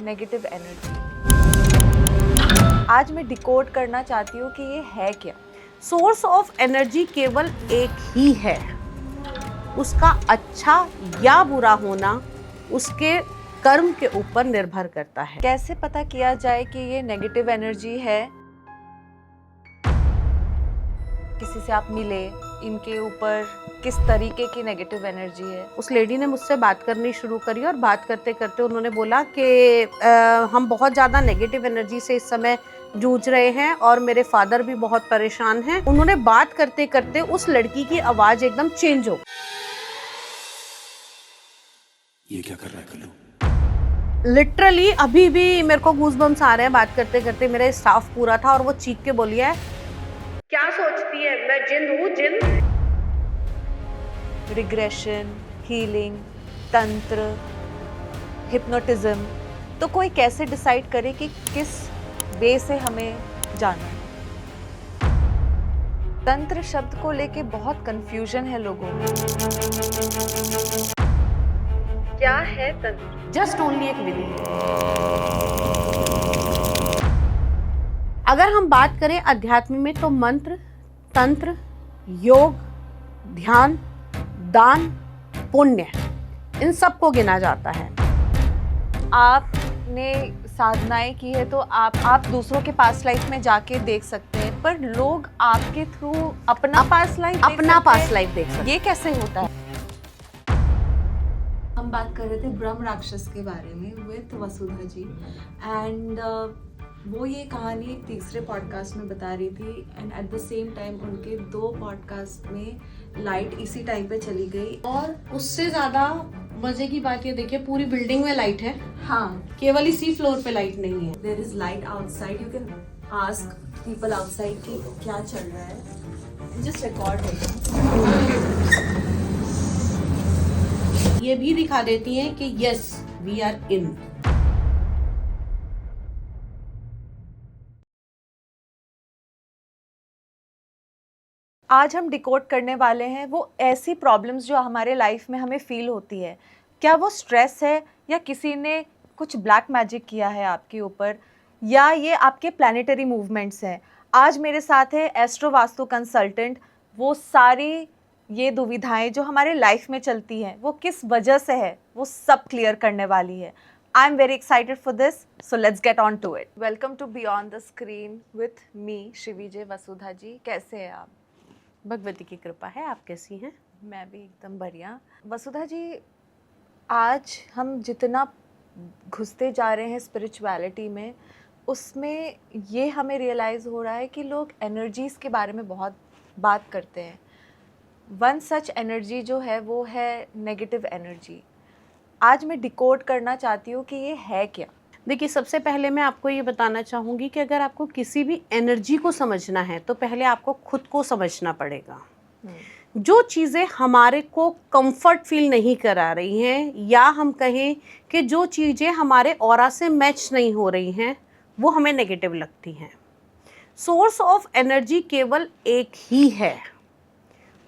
Negative energy. आज मैं decode करना चाहती हूँ कि ये है क्या। सोर्स ऑफ एनर्जी केवल एक ही है, उसका अच्छा या बुरा होना उसके कर्म के ऊपर निर्भर करता है। कैसे पता किया जाए कि ये नेगेटिव एनर्जी है? किसी से आप मिले, इनके ऊपर किस तरीके की नेगेटिव एनर्जी है? उस लेडी ने मुझसे बात करनी शुरू करी और बात करते करते उन्होंने बोला कि हम बहुत ज़्यादा नेगेटिव एनर्जी से इस समय जूझ रहे हैं और मेरे फादर भी बहुत परेशान हैं। उन्होंने बात करते करते उस लड़की की आवाज़ एकदम चेंज हो। ये क्या कर रहा है कल्लू? लिटरली अभी भी मेरे को गूज़बम्स आ रहे हैं बात करते करते। मेरा स्टाफ पूरा था और वो चीख के बोली है, क्या सोचती है मैं जिन हूँ? जिन रिग्रेशन, हीलिंग, तंत्र, हिप्नोटिज्म। तो कोई कैसे डिसाइड करे कि किस वे से हमें जाना है? तंत्र शब्द को लेके बहुत कंफ्यूजन है लोगों में। क्या है तंत्र? जस्ट ओनली एक विधि। अगर हम बात करें अध्यात्म में तो मंत्र, तंत्र, योग, ध्यान, दान, पुण्य, इन सबको गिना जाता है। आपने साधनाएं की है तो आप दूसरों के पास्ट लाइफ में जाके देख सकते हैं, पर लोग आपके थ्रू अपना पास्ट लाइफ देख सकते हैं। ये कैसे होता है? हम बात कर रहे थे ब्रह्म राक्षस के बारे में विद वसुधा जी, एंड वो ये कहानी एक तीसरे पॉडकास्ट में बता रही थी, and at the same time उनके 2 पॉडकास्ट में लाइट इसी टाइम पे चली गई। और उससे ज्यादा मजे की बात ये देखिए, पूरी बिल्डिंग में लाइट है, हाँ, केवल इसी फ्लोर पे लाइट नहीं है। There is light outside, you can ask people outside कि क्या चल रहा है, जस्ट रिकॉर्ड है। ये भी दिखा देती हैं कि यस वी आर इन। आज हम डिकोड करने वाले हैं वो ऐसी प्रॉब्लम्स जो हमारे लाइफ में हमें फील होती है। क्या वो स्ट्रेस है, या किसी ने कुछ ब्लैक मैजिक किया है आपके ऊपर, या ये आपके प्लानिटरी मूवमेंट्स हैं। आज मेरे साथ है एस्ट्रो वास्तु कंसल्टेंट। वो सारी ये दुविधाएं जो हमारे लाइफ में चलती हैं वो किस वजह से है, वो सब क्लियर करने वाली है। I am very excited for this, so let's get on to it. Welcome to beyond the screen with me Shivijay Vasudha ji. कैसे हैं आप? भगवती की कृपा है। आप कैसी हैं? मैं भी एकदम बढ़िया। वसुधा जी, आज हम जितना घुसते जा रहे हैं स्पिरिचुअलिटी में, उसमें ये हमें रियलाइज़ हो रहा है कि लोग एनर्जीज़ के बारे में बहुत बात करते हैं। वन सच एनर्जी जो है वो है नेगेटिव एनर्जी। आज मैं डिकोड करना चाहती हूँ कि ये है क्या। देखिए, सबसे पहले मैं आपको ये बताना चाहूँगी कि अगर आपको किसी भी एनर्जी को समझना है तो पहले आपको खुद को समझना पड़ेगा। जो चीज़ें हमारे को कंफर्ट फील नहीं करा रही हैं, या हम कहें कि जो चीज़ें हमारे ऑरा से मैच नहीं हो रही हैं, वो हमें नेगेटिव लगती हैं। सोर्स ऑफ एनर्जी केवल एक ही है,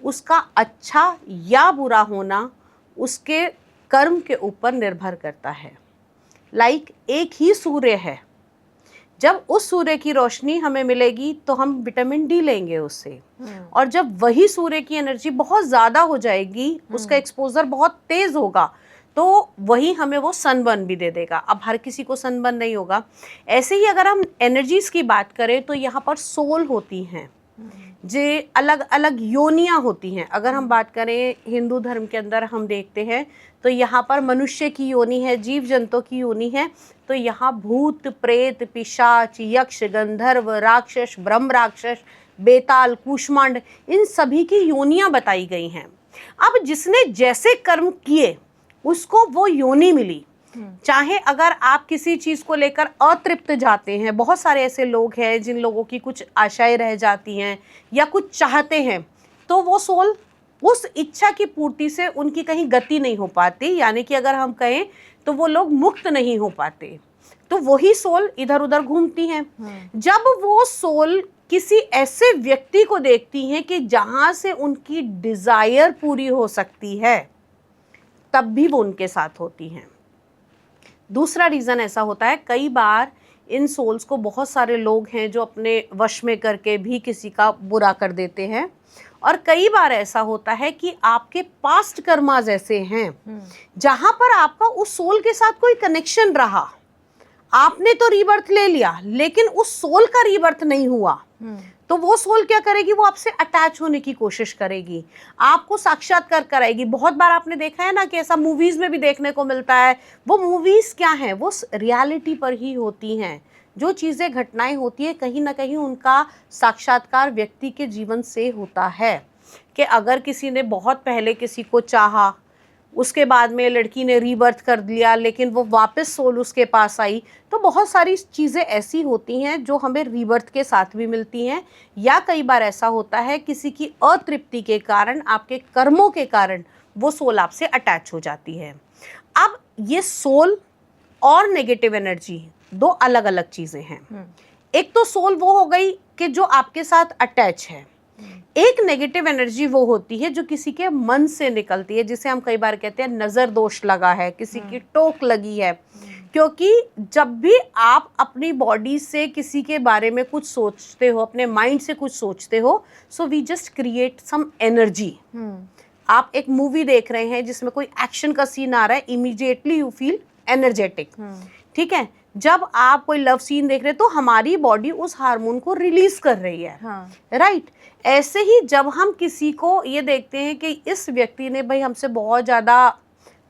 उसका अच्छा या बुरा होना उसके कर्म के ऊपर निर्भर करता है। एक ही सूर्य है, जब उस सूर्य की रोशनी हमें मिलेगी तो हम विटामिन डी लेंगे उससे, और जब वही सूर्य की एनर्जी बहुत ज़्यादा हो जाएगी, उसका एक्सपोजर बहुत तेज़ होगा, तो वही हमें वो सनबर्न भी दे देगा। अब हर किसी को सनबर्न नहीं होगा। ऐसे ही अगर हम एनर्जीज़ की बात करें तो यहाँ पर सोल होती हैं, जो अलग अलग योनियाँ होती हैं। अगर हम बात करें हिंदू धर्म के अंदर हम देखते हैं तो यहाँ पर मनुष्य की योनि है, जीव जंतु की योनि है, तो यहाँ भूत, प्रेत, पिशाच, यक्ष, गंधर्व, राक्षस, ब्रह्म राक्षस, बेताल, कूष्मांड, इन सभी की योनियाँ बताई गई हैं। अब जिसने जैसे कर्म किए उसको वो योनि मिली। चाहे अगर आप किसी चीज़ को लेकर अतृप्त जाते हैं, बहुत सारे ऐसे लोग हैं जिन लोगों की कुछ आशाएं रह जाती हैं या कुछ चाहते हैं, तो वो सोल उस इच्छा की पूर्ति से उनकी कहीं गति नहीं हो पाती, यानी कि अगर हम कहें तो वो लोग मुक्त नहीं हो पाते, तो वही सोल इधर उधर घूमती हैं। जब वो सोल किसी ऐसे व्यक्ति को देखती हैं कि जहाँ से उनकी डिज़ायर पूरी हो सकती है, तब भी वो उनके साथ होती हैं। दूसरा रीज़न ऐसा होता है, कई बार इन सोल्स को बहुत सारे लोग हैं जो अपने वश में करके भी किसी का बुरा कर देते हैं, और कई बार ऐसा होता है कि आपके पास्ट कर्मास ऐसे हैं जहां पर आपका उस सोल के साथ कोई कनेक्शन रहा, आपने तो रीबर्थ ले लिया लेकिन उस सोल का रीबर्थ नहीं हुआ, तो वो सोल क्या करेगी, वो आपसे अटैच होने की कोशिश करेगी, आपको साक्षात्कार कराएगी। बहुत बार आपने देखा है ना कि ऐसा मूवीज में भी देखने को मिलता है। वो मूवीज क्या है, वो रियलिटी पर ही होती हैं। जो चीज़ें घटनाएं होती है कहीं ना कहीं उनका साक्षात्कार व्यक्ति के जीवन से होता है। कि अगर किसी ने बहुत पहले किसी को चाहा, उसके बाद में लड़की ने रीबर्थ कर लिया लेकिन वो वापस सोल उसके पास आई, तो बहुत सारी चीज़ें ऐसी होती हैं जो हमें रीबर्थ के साथ भी मिलती हैं। या कई बार ऐसा होता है किसी की अतृप्ति के कारण, आपके कर्मों के कारण वो सोल आपसे अटैच हो जाती है। अब ये सोल और नेगेटिव एनर्जी दो अलग अलग चीज़ें हैं। एक तो सोल वो हो गई कि जो आपके साथ अटैच है, एक नेगेटिव एनर्जी वो होती है जो किसी के मन से निकलती है, जिसे हम कई बार कहते हैं नज़र दोष लगा है, किसी की टोक लगी है। क्योंकि जब भी आप अपनी बॉडी से किसी के बारे में कुछ सोचते हो, अपने माइंड से कुछ सोचते हो, so we just create some energy. आप एक मूवी देख रहे हैं जिसमें कोई एक्शन का सीन आ रहा है, इमीडिएटली यू फील एनर्जेटिक, ठीक है। जब आप कोई लव सीन देख रहे हैं तो हमारी बॉडी उस हार्मोन को रिलीज कर रही है, राइट। ऐसे ही जब हम किसी को ये देखते हैं कि इस व्यक्ति ने भाई हमसे बहुत ज़्यादा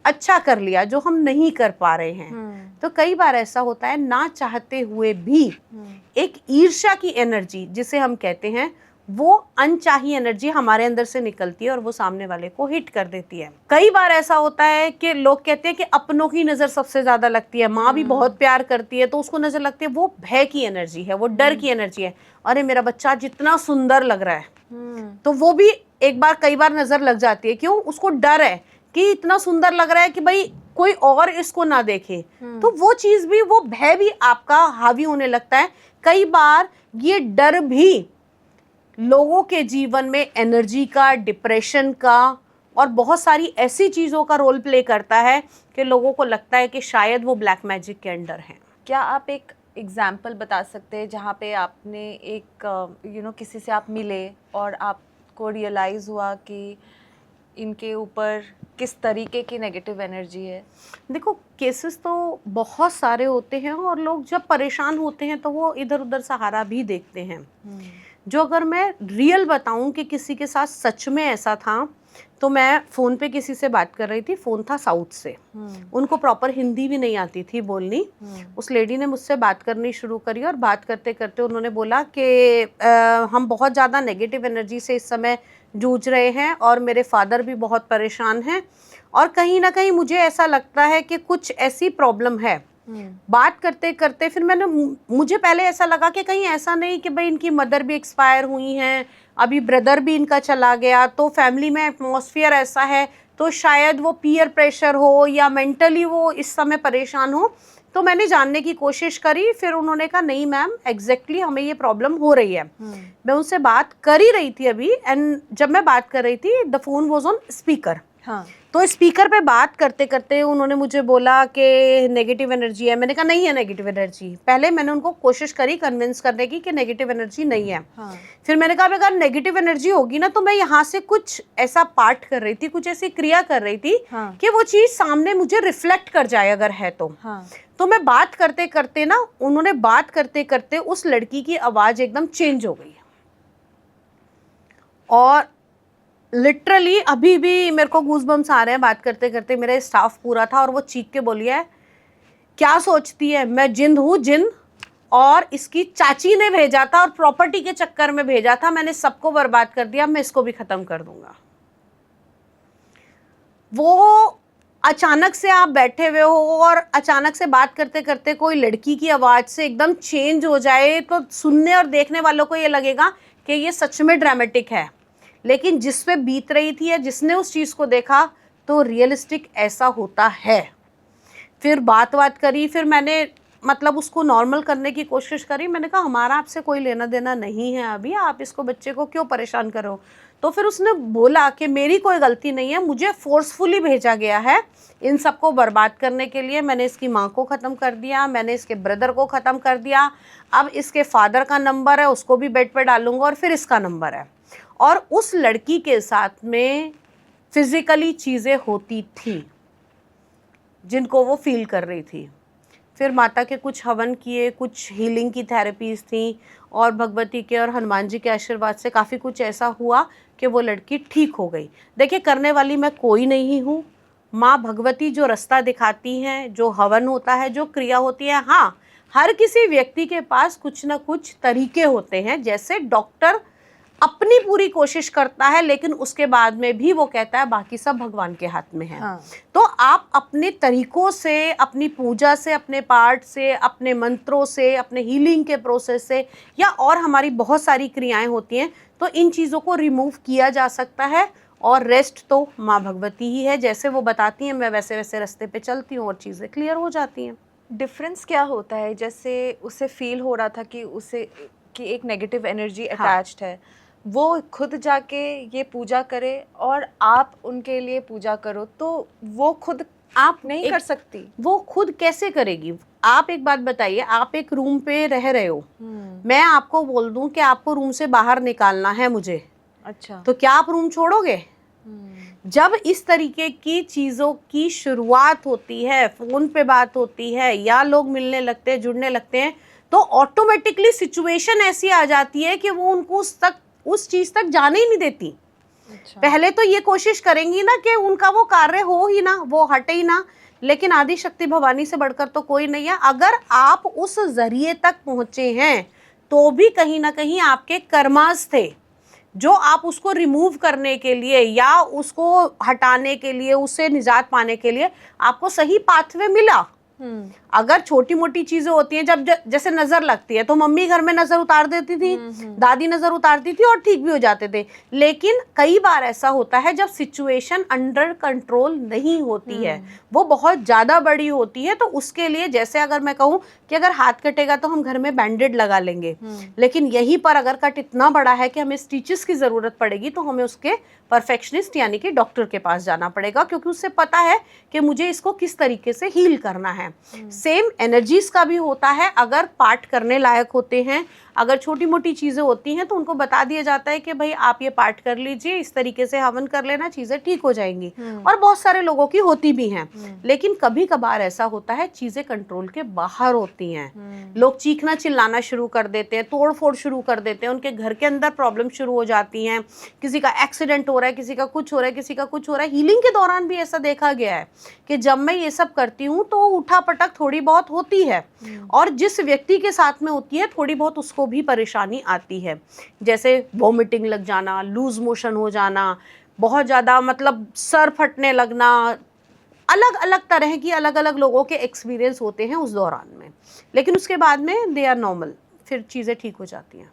अच्छा कर लिया जो हम नहीं कर पा रहे हैं, तो कई बार ऐसा होता है ना चाहते हुए भी एक ईर्ष्या की एनर्जी जिसे हम कहते हैं, वो अनचाही एनर्जी हमारे अंदर से निकलती है और वो सामने वाले को हिट कर देती है। कई बार ऐसा होता है कि लोग कहते हैं कि अपनों की नज़र सबसे ज़्यादा लगती है, माँ भी बहुत प्यार करती है तो उसको नज़र लगती है, वो भय की एनर्जी है, वो डर की एनर्जी है। अरे मेरा बच्चा जितना सुंदर लग रहा है, तो वो भी एक बार कई बार नज़र लग जाती है। क्यों? उसको डर है कि इतना सुंदर लग रहा है कि भाई कोई और इसको ना देखे, तो वो चीज़ भी, वो भय भी आपका हावी होने लगता है। कई बार ये डर भी लोगों के जीवन में एनर्जी का, डिप्रेशन का और बहुत सारी ऐसी चीज़ों का रोल प्ले करता है कि लोगों को लगता है कि शायद वो ब्लैक मैजिक के अंडर हैं। क्या आप एक एग्जाम्पल बता सकते हैं जहाँ पे आपने एक किसी से आप मिले और आपको रियलाइज़ हुआ कि इनके ऊपर किस तरीके की नेगेटिव एनर्जी है? देखो, केसेस तो बहुत सारे होते हैं और लोग जब परेशान होते हैं तो वो इधर उधर सहारा भी देखते हैं। जो अगर मैं रियल बताऊं कि किसी के साथ सच में ऐसा था, तो मैं फ़ोन पे किसी से बात कर रही थी, फ़ोन था साउथ से, उनको प्रॉपर हिंदी भी नहीं आती थी बोलनी। उस लेडी ने मुझसे बात करनी शुरू करी और बात करते करते उन्होंने बोला कि हम बहुत ज़्यादा नेगेटिव एनर्जी से इस समय जूझ रहे हैं और मेरे फादर भी बहुत परेशान हैं और कहीं ना कहीं मुझे ऐसा लगता है कि कुछ ऐसी प्रॉब्लम है। बात करते करते फिर मुझे पहले ऐसा लगा कि कहीं ऐसा नहीं कि भाई इनकी मदर भी एक्सपायर हुई हैं, अभी ब्रदर भी इनका चला गया, तो फैमिली में एटमॉस्फेयर ऐसा है, तो शायद वो पीयर प्रेशर हो या मेंटली वो इस समय परेशान हो। तो मैंने जानने की कोशिश करी, फिर उन्होंने कहा नहीं मैम, एग्जैक्टली हमें ये प्रॉब्लम हो रही है। मैं उनसे बात कर ही रही थी अभी, एंड जब मैं बात कर रही थी the phone was on speaker. तो स्पीकर पे बात करते करते उन्होंने मुझे बोला कि नेगेटिव एनर्जी है। मैंने कहा नहीं है नेगेटिव एनर्जी। पहले मैंने उनको कोशिश करी कन्विंस करने की कि नेगेटिव एनर्जी नहीं है। फिर मैंने कहा अगर नेगेटिव एनर्जी होगी ना, तो मैं यहाँ से कुछ ऐसा पाठ कर रही थी, कुछ ऐसी क्रिया कर रही थी कि वो चीज़ सामने मुझे रिफ्लेक्ट कर जाए अगर है तो मैं बात करते करते ना, उन्होंने बात करते करते उस लड़की की आवाज़ एकदम चेंज हो गई और लिटरली अभी भी मेरे को गूज़बम्स आ रहे हैं बात करते करते। मेरा स्टाफ पूरा था और वो चीख के बोली है, क्या सोचती है मैं जिन हूँ जिन, और इसकी चाची ने भेजा था और प्रॉपर्टी के चक्कर में भेजा था, मैंने सबको बर्बाद कर दिया, मैं इसको भी ख़त्म कर दूंगा। वो अचानक से आप बैठे हुए हो और अचानक से बात करते करते कोई लड़की की आवाज़ से एकदम चेंज हो जाए, तो सुनने और देखने वालों को ये लगेगा कि ये सच में ड्रामेटिक है, लेकिन जिस पे बीत रही थी या जिसने उस चीज़ को देखा तो रियलिस्टिक ऐसा होता है। फिर बात करी, फिर मैंने मतलब उसको नॉर्मल करने की कोशिश करी। मैंने कहा हमारा आपसे कोई लेना देना नहीं है, अभी आप इसको बच्चे को क्यों परेशान करो। तो फिर उसने बोला कि मेरी कोई गलती नहीं है, मुझे फोर्सफुली भेजा गया है इन सबको बर्बाद करने के लिए। मैंने इसकी माँ को ख़त्म कर दिया, मैंने इसके ब्रदर को ख़त्म कर दिया, अब इसके फादर का नंबर है उसको भी बेड पे डालूंगा और फिर इसका नंबर है। और उस लड़की के साथ में फिज़िकली चीज़ें होती थी जिनको वो फील कर रही थी। फिर माता के कुछ हवन किए, कुछ हीलिंग की थेरेपीज़ थी और भगवती के और हनुमान जी के आशीर्वाद से काफ़ी कुछ ऐसा हुआ कि वो लड़की ठीक हो गई। देखिए, करने वाली मैं कोई नहीं हूँ, माँ भगवती जो रास्ता दिखाती हैं, जो हवन होता है, जो क्रिया होती है। हाँ, हर किसी व्यक्ति के पास कुछ ना कुछ तरीके होते हैं। जैसे डॉक्टर अपनी पूरी कोशिश करता है लेकिन उसके बाद में भी वो कहता है बाकी सब भगवान के हाथ में है। हाँ। तो आप अपने तरीकों से, अपनी पूजा से, अपने पाठ से, अपने मंत्रों से, अपने हीलिंग के प्रोसेस से, या और हमारी बहुत सारी क्रियाएं होती हैं, तो इन चीज़ों को रिमूव किया जा सकता है। और रेस्ट तो माँ भगवती ही है, जैसे वो बताती हैं मैं वैसे वैसे रास्ते पे चलती हूँ और चीज़ें क्लियर हो जाती हैं। डिफरेंस क्या होता है? जैसे उसे फील हो रहा था कि उसे कि एक नेगेटिव एनर्जी हाँ। अटैच्ड है, वो खुद जाके ये पूजा करे और आप उनके लिए पूजा करो, तो वो खुद आप नहीं एक- कर सकती। वो खुद कैसे करेगी? आप एक बात बताइए, आप एक रूम पे रह रहे हो, मैं आपको बोल दूं कि आपको रूम से बाहर निकालना है मुझे, अच्छा। तो क्या आप रूम छोड़ोगे? जब इस तरीके की चीज़ों की शुरुआत होती है, फ़ोन पे बात होती है या लोग मिलने लगते हैं, जुड़ने लगते हैं, तो ऑटोमेटिकली सिचुएशन ऐसी आ जाती है कि वो उनको उस चीज़ तक जाने ही नहीं देती। अच्छा। पहले तो ये कोशिश करेंगी ना कि उनका वो कार्य हो ही ना, वो हटे ही ना, लेकिन आदि शक्ति भवानी से बढ़कर तो कोई नहीं है। अगर आप उस जरिए तक पहुंचे हैं तो भी कहीं ना कहीं आपके कर्मास थे, जो आप उसको रिमूव करने के लिए या उसको हटाने के लिए, उससे निजात पाने के लिए आपको सही पाथवे मिला। अगर छोटी मोटी चीजें होती हैं, जैसे नजर लगती है तो मम्मी घर में नजर उतार देती थी, दादी नजर उतारती थी और ठीक भी हो जाते थे। लेकिन कई बार ऐसा होता है जब सिचुएशन अंडर कंट्रोल नहीं होती है, वो बहुत ज्यादा बड़ी होती है, तो उसके लिए जैसे अगर मैं कहूँ कि अगर हाथ कटेगा तो हम घर में बैंडेड लगा लेंगे, लेकिन यहीं पर अगर कट इतना बड़ा है कि हमें स्टिचेस की जरूरत पड़ेगी तो हमें उसके परफेक्शनिस्ट यानी कि डॉक्टर के पास जाना पड़ेगा, क्योंकि उससे पता है कि मुझे इसको किस तरीके से हील करना है। सेम एनर्जीज का भी होता है। अगर पाठ करने लायक होते हैं, अगर छोटी मोटी चीज़ें होती हैं तो उनको बता दिया जाता है कि भाई आप ये पाठ कर लीजिए, इस तरीके से हवन कर लेना, चीज़ें ठीक हो जाएंगी। और बहुत सारे लोगों की होती भी हैं। लेकिन कभी कभार ऐसा होता है चीज़ें कंट्रोल के बाहर होती हैं, लोग चीखना चिल्लाना शुरू कर देते हैं, तोड़ फोड़ शुरू कर देते हैं, उनके घर के अंदर प्रॉब्लम शुरू हो जाती हैं, किसी का एक्सीडेंट हो रहा है, किसी का कुछ हो रहा है, किसी का कुछ हो रहा है। हीलिंग के दौरान भी ऐसा देखा गया है कि जब मैं ये सब करती हूँ तो उठा पटक थोड़ी बहुत होती है, और जिस व्यक्ति के साथ में होती है थोड़ी बहुत उसको भी परेशानी आती है, जैसे वॉमिटिंग लग जाना, लूज मोशन हो जाना, बहुत ज़्यादा मतलब सर फटने लगना, अलग अलग तरह की अलग अलग लोगों के एक्सपीरियंस होते हैं उस दौरान में। लेकिन उसके बाद में दे आर नॉर्मल, फिर चीज़ें ठीक हो जाती हैं।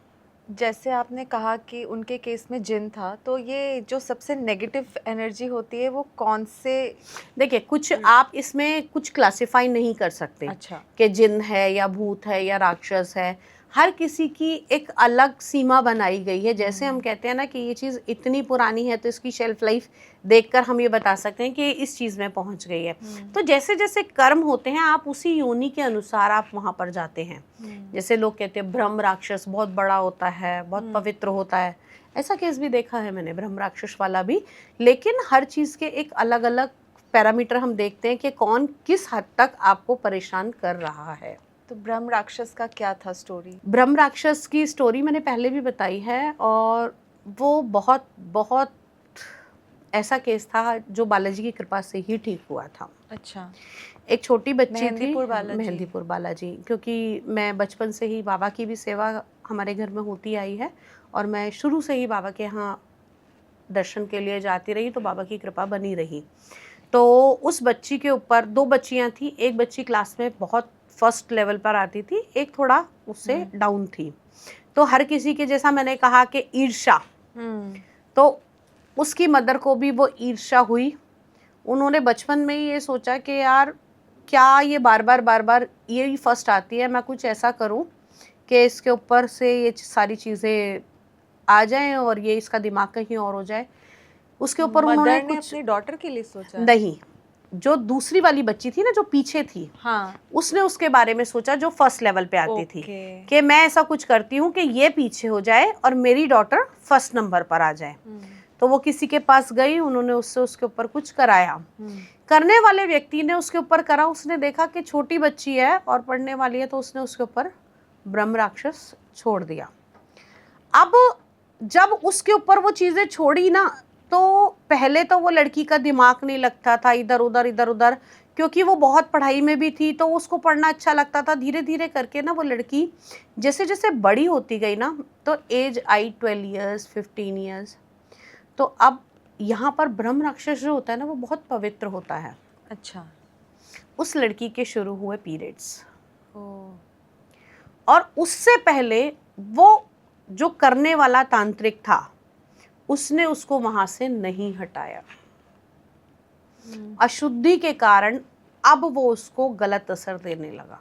जैसे आपने कहा कि उनके केस में जिन था, तो ये जो सबसे नेगेटिव एनर्जी होती है वो कौन से? देखिए, कुछ आप इसमें कुछ क्लासिफाई नहीं कर सकते अच्छा। कि जिन है या भूत है या राक्षस है। हर किसी की एक अलग सीमा बनाई गई है। जैसे हम कहते हैं ना कि ये चीज़ इतनी पुरानी है तो इसकी शेल्फ लाइफ देखकर हम ये बता सकते हैं कि इस चीज़ में पहुंच गई है। तो जैसे जैसे कर्म होते हैं आप उसी योनि के अनुसार आप वहाँ पर जाते हैं। जैसे लोग कहते हैं ब्रह्म राक्षस बहुत बड़ा होता है, बहुत पवित्र होता है, ऐसा केस भी देखा है मैंने, ब्रह्म राक्षस वाला भी। लेकिन हर चीज़ के एक अलग अलग पैरामीटर हम देखते हैं कि कौन किस हद तक आपको परेशान कर रहा है। तो ब्रह्म राक्षस का क्या था स्टोरी? ब्रह्म राक्षस की स्टोरी मैंने पहले भी बताई है, और वो बहुत बहुत ऐसा केस था जो बालाजी की कृपा से ही ठीक हुआ था। अच्छा। एक छोटी बच्ची थी, मेहंदीपुर बालाजी। मेहंदीपुर बालाजी, क्योंकि मैं बचपन से ही बाबा की भी सेवा हमारे घर में होती आई है, और मैं शुरू से ही बाबा के यहाँ दर्शन के लिए जाती रही, तो बाबा की कृपा बनी रही। तो उस बच्ची के ऊपर 2 बच्चियाँ थी, एक बच्ची क्लास में बहुत फर्स्ट लेवल पर आती थी, एक थोड़ा उससे डाउन थी। तो हर किसी के, जैसा मैंने कहा कि ईर्ष्या, तो उसकी मदर को भी वो ईर्ष्या हुई। उन्होंने बचपन में ही ये सोचा कि यार क्या ये बार बार ये ही फर्स्ट आती है, मैं कुछ ऐसा करूं कि इसके ऊपर से ये सारी चीज़ें आ जाए और ये इसका दिमाग कहीं और हो जाए। उसके ऊपर उन्होंने मदर ने कुछ अपनी डॉटर के लिए सोचा? नहीं, जो दूसरी वाली बच्ची थी ना, जो पीछे थी, हाँ, उसने उसके बारे में सोचा, जो फर्स्ट लेवल पे आती थी, ओके। कि मैं ऐसा कुछ करती हूँ कि ये पीछे हो जाए और मेरी डॉटर फर्स्ट नंबर पर आ जाए। तो वो किसी के पास गई, उन्होंने उससे उसके ऊपर कुछ कराया। करने वाले व्यक्ति ने उसके ऊपर करा, उसने देखा कि छोटी बच्ची है और पढ़ने वाली है, तो उसने उसके ऊपर ब्रह्म राक्षस छोड़ दिया। अब जब उसके ऊपर वो चीज़ें छोड़ी ना, तो पहले तो वो लड़की का दिमाग नहीं लगता था, इधर उधर, क्योंकि वो बहुत पढ़ाई में भी थी, तो उसको पढ़ना अच्छा लगता था। धीरे धीरे करके ना वो लड़की जैसे जैसे बड़ी होती गई ना, तो एज आई 12 ईयर्स 15 ईयर्स। तो अब यहाँ पर ब्रह्म राक्षस जो होता है ना, वो बहुत पवित्र होता है। अच्छा। उस लड़की के शुरू हुए पीरियड्स, ओ, और उससे पहले वो जो करने वाला तांत्रिक था, उसने उसको वहां से नहीं हटाया। अशुद्धि के कारण अब वो उसको गलत असर देने लगा।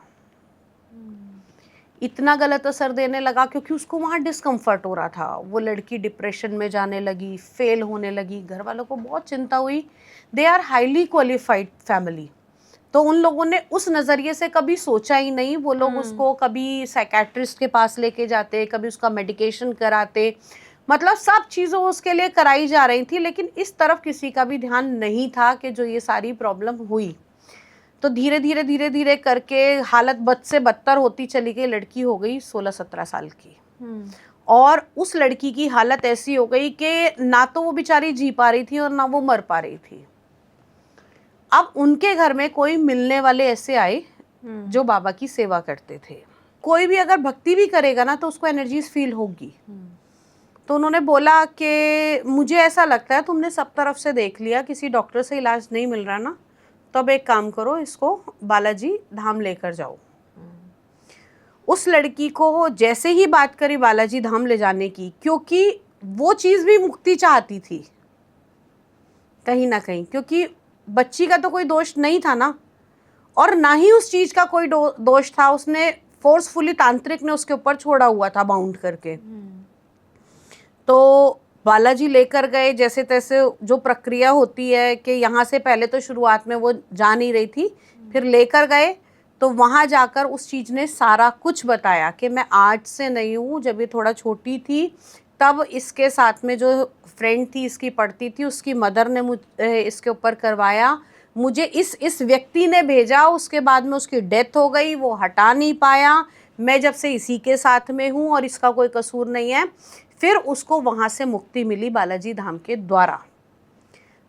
इतना गलत असर देने लगा क्योंकि उसको वहाँ डिस्कम्फर्ट हो रहा था। वो लड़की डिप्रेशन में जाने लगी, फेल होने लगी। घर वालों को बहुत चिंता हुई। They are highly qualified family, तो उन लोगों ने उस नज़रिए से कभी सोचा ही नहीं। वो लोग उसको कभी साइकेट्रिस्ट के पास लेके जाते, कभी उसका मेडिकेशन कराते, मतलब सब चीज़ों उसके लिए कराई जा रही थी, लेकिन इस तरफ किसी का भी ध्यान नहीं था कि जो ये सारी प्रॉब्लम हुई। तो धीरे धीरे करके हालत बद से बदतर होती चली गई। लड़की हो गई 16-17 साल की, और उस लड़की की हालत ऐसी हो गई कि ना तो वो बेचारी जी पा रही थी और ना वो मर पा रही थी। अब उनके घर में कोई मिलने वाले ऐसे आए जो बाबा की सेवा करते थे। कोई भी अगर भक्ति भी करेगा ना, तो उसको एनर्जीज फील होगी। तो उन्होंने बोला कि मुझे ऐसा लगता है तुमने सब तरफ से देख लिया, किसी डॉक्टर से इलाज नहीं मिल रहा ना, तो अब एक काम करो, इसको बालाजी धाम लेकर जाओ। उस लड़की को जैसे ही बात करी बालाजी धाम ले जाने की, क्योंकि वो चीज़ भी मुक्ति चाहती थी कहीं ना कहीं, क्योंकि बच्ची का तो कोई दोष नहीं था ना, और ना ही उस चीज़ का कोई दोष था। उसने फोर्सफुली तांत्रिक ने उसके ऊपर छोड़ा हुआ था बाउंड करके। तो बालाजी लेकर गए, जैसे तैसे जो प्रक्रिया होती है कि यहाँ से पहले तो शुरुआत में वो जा नहीं रही थी, फिर लेकर गए, तो वहाँ जाकर उस चीज़ ने सारा कुछ बताया कि मैं आज से नहीं हूँ, जब ये थोड़ा छोटी थी तब इसके साथ में जो फ्रेंड थी इसकी पढ़ती थी, उसकी मदर ने इसके ऊपर करवाया, मुझे इस व्यक्ति ने भेजा, उसके बाद में उसकी डेथ हो गई, वो हटा नहीं पाया, मैं जब से इसी के साथ में हूँ और इसका कोई कसूर नहीं है। फिर उसको वहाँ से मुक्ति मिली बालाजी धाम के द्वारा।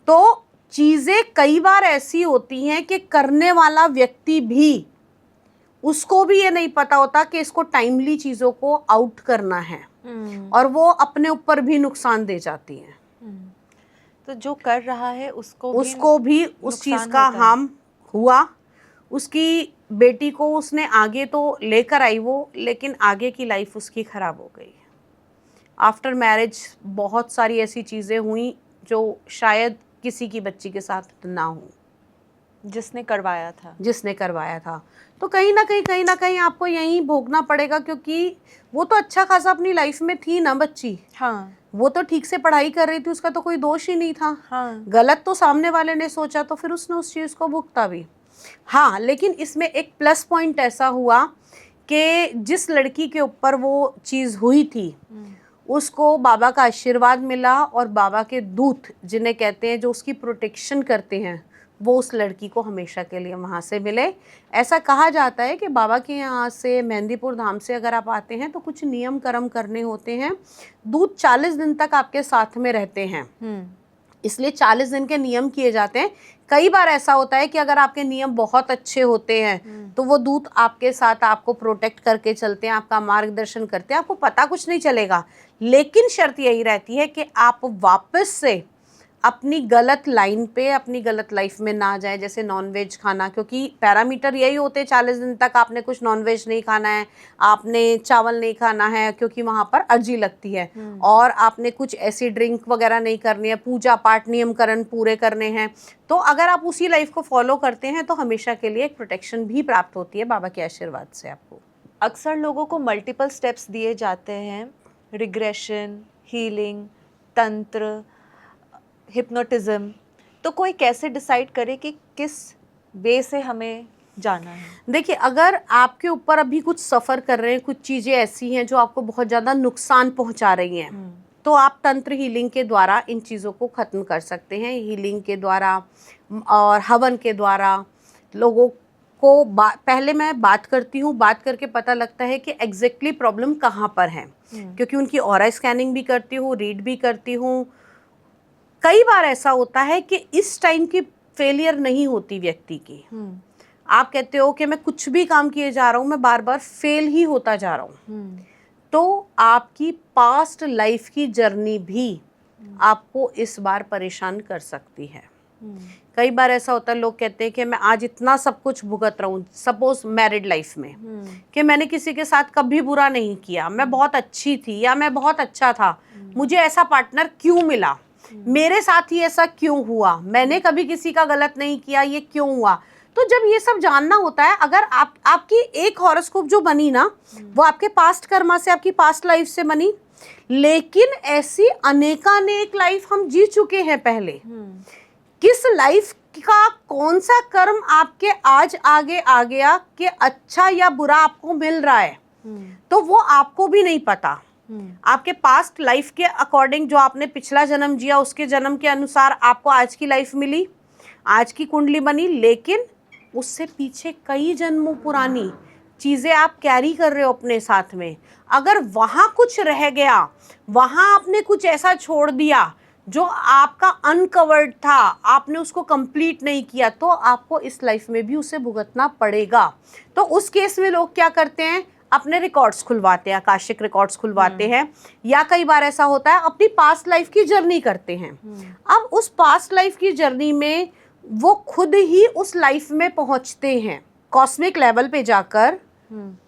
तो चीज़ें कई बार ऐसी होती हैं कि करने वाला व्यक्ति भी, उसको भी ये नहीं पता होता कि इसको टाइमली चीज़ों को आउट करना है, और वो अपने ऊपर भी नुकसान दे जाती हैं। तो जो कर रहा है उसको भी उस चीज़ का हार्म हुआ। उसकी बेटी को उसने आगे तो लेकर आई वो, लेकिन आगे की लाइफ उसकी ख़राब हो गई। आफ्टर मैरिज बहुत सारी ऐसी चीज़ें हुई जो शायद किसी की बच्ची के साथ ना हो, जिसने करवाया था। तो कहीं ना कहीं आपको यहीं भोगना पड़ेगा, क्योंकि वो तो अच्छा खासा अपनी लाइफ में थी ना बच्ची। हाँ, वो तो ठीक से पढ़ाई कर रही थी, उसका तो कोई दोष ही नहीं था। हाँ। गलत तो सामने वाले ने सोचा, तो फिर उसने उस चीज़ को भुगता भी। हाँ, लेकिन इसमें एक प्लस पॉइंट ऐसा हुआ कि जिस लड़की के ऊपर वो चीज़ हुई थी, उसको बाबा का आशीर्वाद मिला, और बाबा के दूत जिन्हें कहते हैं, जो उसकी प्रोटेक्शन करते हैं, वो उस लड़की को हमेशा के लिए वहाँ से मिले। ऐसा कहा जाता है कि बाबा के यहाँ से मेहंदीपुर धाम से अगर आप आते हैं तो कुछ नियम कर्म करने होते हैं। दूत 40 दिन तक आपके साथ में रहते हैं, इसलिए 40 दिन के नियम किए जाते हैं। कई बार ऐसा होता है कि अगर आपके नियम बहुत अच्छे होते हैं तो वो दूत आपके साथ आपको प्रोटेक्ट करके चलते हैं, आपका मार्गदर्शन करते हैं, आपको पता कुछ नहीं चलेगा। लेकिन शर्त यही रहती है कि आप वापस से अपनी गलत लाइन पे, अपनी गलत लाइफ में ना जाए। जैसे नॉनवेज खाना, क्योंकि पैरामीटर यही होते हैं 40 दिन तक आपने कुछ नॉनवेज नहीं खाना है, आपने चावल नहीं खाना है क्योंकि वहाँ पर अर्जी लगती है, और आपने कुछ ऐसी ड्रिंक वगैरह नहीं करनी है, पूजा पाठ नियमकरण पूरे करने हैं। तो अगर आप उसी लाइफ को फॉलो करते हैं तो हमेशा के लिए एक प्रोटेक्शन भी प्राप्त होती है बाबा के आशीर्वाद से आपको। अक्सर लोगों को मल्टीपल स्टेप्स दिए जाते हैं, रिग्रेशन, हीलिंग, तंत्र, हिप्नोटिज्म, तो कोई कैसे डिसाइड करे कि किस वे से हमें जाना है? देखिए, अगर आपके ऊपर अभी कुछ सफ़र कर रहे हैं, कुछ चीज़ें ऐसी हैं जो आपको बहुत ज़्यादा नुकसान पहुंचा रही हैं, तो आप तंत्र हीलिंग के द्वारा इन चीज़ों को ख़त्म कर सकते हैं। हीलिंग के द्वारा और हवन के द्वारा लोगों को पहले मैं बात करती हूँ, बात करके पता लगता है कि एग्जैक्टली प्रॉब्लम कहाँ पर है, क्योंकि उनकी ऑरा स्कैनिंग भी करती हूँ, रीड भी करती हूँ। कई बार ऐसा होता है कि इस टाइम की फेलियर नहीं होती व्यक्ति की। आप कहते हो कि मैं कुछ भी काम किए जा रहा हूँ, मैं बार बार फेल ही होता जा रहा हूँ, तो आपकी पास्ट लाइफ की जर्नी भी आपको इस बार परेशान कर सकती है। कई बार ऐसा होता है, लोग कहते हैं कि मैं आज इतना सब कुछ भुगत रहा हूँ, सपोज मैरिड लाइफ में, कि मैंने किसी के साथ कभी बुरा नहीं किया, मैं बहुत अच्छी थी या मैं बहुत अच्छा था, मुझे ऐसा पार्टनर क्यों मिला, मेरे साथ ही ऐसा क्यों हुआ, मैंने कभी किसी का गलत नहीं किया, ये क्यों हुआ। तो जब ये सब जानना होता है, अगर आपकी एक हॉरोस्कोप जो बनी ना, वो आपके पास्ट कर्मा से, आपकी पास्ट लाइफ से बनी, लेकिन ऐसी अनेकानेक लाइफ हम जी चुके हैं पहले। किस लाइफ का कौन सा कर्म आपके आज आगे आ गया कि अच्छा या बुरा आपको मिल रहा है, तो वो आपको भी नहीं पता। आपके पास्ट लाइफ के अकॉर्डिंग जो आपने पिछला जन्म जिया, उसके जन्म के अनुसार आपको आज की लाइफ मिली, आज की कुंडली बनी, लेकिन उससे पीछे कई जन्मों पुरानी चीज़ें आप कैरी कर रहे हो अपने साथ में। अगर वहाँ कुछ रह गया, वहाँ आपने कुछ ऐसा छोड़ दिया जो आपका अनकवर्ड था, आपने उसको कंप्लीट नहीं किया, तो आपको इस लाइफ में भी उसे भुगतना पड़ेगा। तो उस केस में लोग क्या करते हैं, अपने रिकॉर्ड्स खुलवाते हैं, आकाशिक रिकॉर्ड्स खुलवाते हैं, या कई बार ऐसा होता है अपनी पास्ट लाइफ की जर्नी करते हैं। अब उस पास्ट लाइफ की जर्नी में वो खुद ही उस लाइफ में पहुंचते हैं, कॉस्मिक लेवल पे जाकर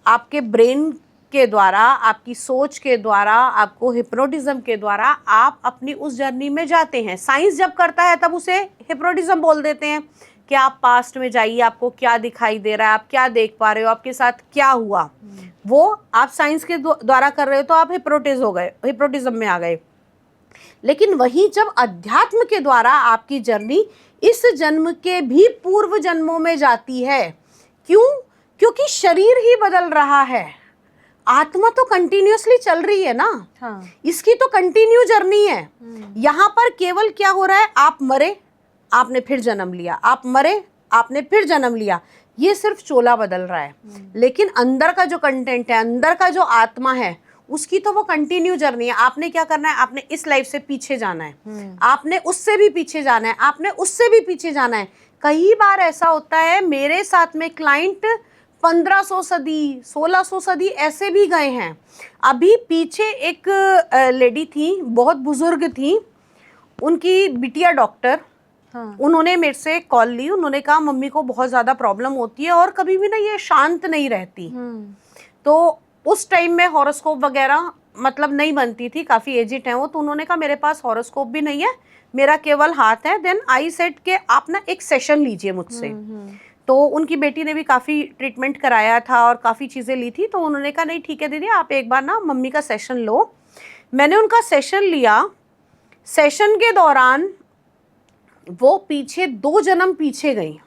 आपके ब्रेन के द्वारा, आपकी सोच के द्वारा, आपको हिप्नोटिज्म के द्वारा आप अपनी उस जर्नी में जाते हैं। साइंस जब करता है तब उसे हिप्नोटिज्म बोल देते हैं कि आप पास्ट में जाइए, आपको क्या दिखाई दे रहा है, आप क्या देख पा रहे हो, आपके साथ क्या हुआ, वो आप साइंस के द्वारा कर रहे हो तो आप हिप्नोटिज्म में आ गए। लेकिन वहीं जब अध्यात्म के द्वारा आपकी जर्नी इस जन्म के भी पूर्व जन्मों में जाती है, क्यों? क्योंकि शरीर ही बदल रहा है, आत्मा तो कंटिन्यूअसली चल रही है ना। हाँ। इसकी तो कंटिन्यू जर्नी है। यहाँ पर केवल क्या हो रहा है, आप मरे, आपने फिर जन्म लिया, आप मरे, आपने फिर जन्म लिया, ये सिर्फ चोला बदल रहा है, लेकिन अंदर का जो कंटेंट है, अंदर का जो आत्मा है, उसकी तो वो कंटिन्यू जर्नी है। आपने क्या करना है, आपने इस लाइफ से पीछे जाना है, आपने उससे भी पीछे जाना है, आपने उससे भी पीछे जाना है। कई बार ऐसा होता है, मेरे साथ में क्लाइंट 1500 सदी, 1600 सदी ऐसे भी गए हैं। अभी पीछे एक लेडी थी, बहुत बुजुर्ग थी, उनकी बिटिया डॉक्टर, हाँ। उन्होंने मेरे से कॉल ली, उन्होंने कहा मम्मी को बहुत ज़्यादा प्रॉब्लम होती है और कभी भी ना ये शांत नहीं रहती। तो उस टाइम में हॉरोस्कोप वगैरह मतलब नहीं बनती थी, काफ़ी एजिड है वो, तो उन्होंने कहा मेरे पास हॉरोस्कोप भी नहीं है, मेरा केवल हाथ है। देन आई सेड के आप ना एक सेशन लीजिए मुझसे। तो उनकी बेटी ने भी काफ़ी ट्रीटमेंट कराया था और काफ़ी चीज़ें ली थी, तो उन्होंने कहा नहीं ठीक है दीदी, आप एक बार ना मम्मी का सेशन लो। मैंने उनका सेशन लिया। सेशन के दौरान वो पीछे 2 जन्म पीछे गई,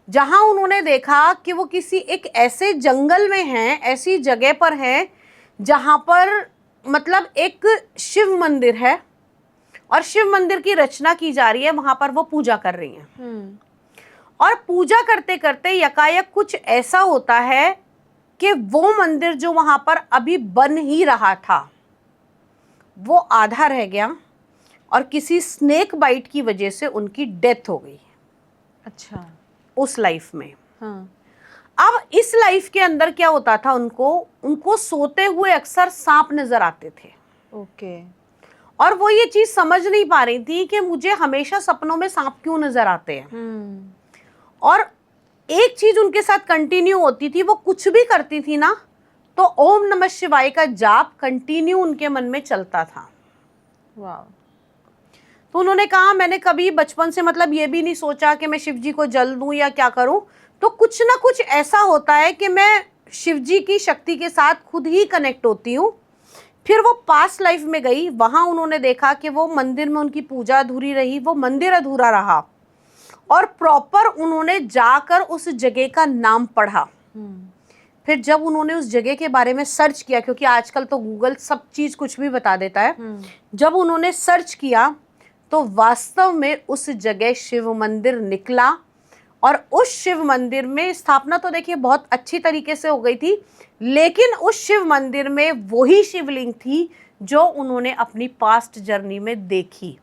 जहां उन्होंने देखा कि वो किसी एक ऐसे जंगल में हैं, ऐसी जगह पर हैं जहां पर मतलब एक शिव मंदिर है और शिव मंदिर की रचना की जा रही है, वहां पर वो पूजा कर रही हैं। और पूजा करते करते यकायक कुछ ऐसा होता है कि वो मंदिर जो वहां पर अभी बन ही रहा था, वो आधा रह गया और किसी स्नेक बाइट की वजह से उनकी डेथ हो गई। अच्छा। उस लाइफ में। हाँ। अब इस लाइफ के अंदर क्या होता था, उनको सोते हुए अक्सर सांप नजर आते थे। ओके। और वो ये चीज समझ नहीं पा रही थी कि मुझे हमेशा सपनों में सांप क्यों नजर आते हैं। और एक चीज उनके साथ कंटिन्यू होती थी, वो कुछ भी करती थी ना तो ओम नमः शिवाय का जाप कंटिन्यू उनके मन में चलता था। वाह। तो उन्होंने कहा मैंने कभी बचपन से मतलब ये भी नहीं सोचा कि मैं शिव जी को जल दूं या क्या करूं, तो कुछ ना कुछ ऐसा होता है कि मैं शिव जी की शक्ति के साथ खुद ही कनेक्ट होती हूँ, फिर वो पास्ट लाइफ में गई, वहां उन्होंने देखा कि वो मंदिर में उनकी पूजा अधूरी रही, वो मंदिर अधूरा रहा, और प्रॉपर उन्होंने जाकर उस जगह का नाम पढ़ा। फिर जब उन्होंने उस जगह के बारे में सर्च किया, क्योंकि आजकल तो गूगल सब चीज कुछ भी बता देता है, जब उन्होंने सर्च किया तो वास्तव में उस जगह शिव मंदिर निकला। और उस शिव मंदिर में स्थापना तो देखिए बहुत अच्छी तरीके से हो गई थी, लेकिन उस शिव मंदिर में वही शिवलिंग थी जो उन्होंने अपनी पास्ट जर्नी में देखी।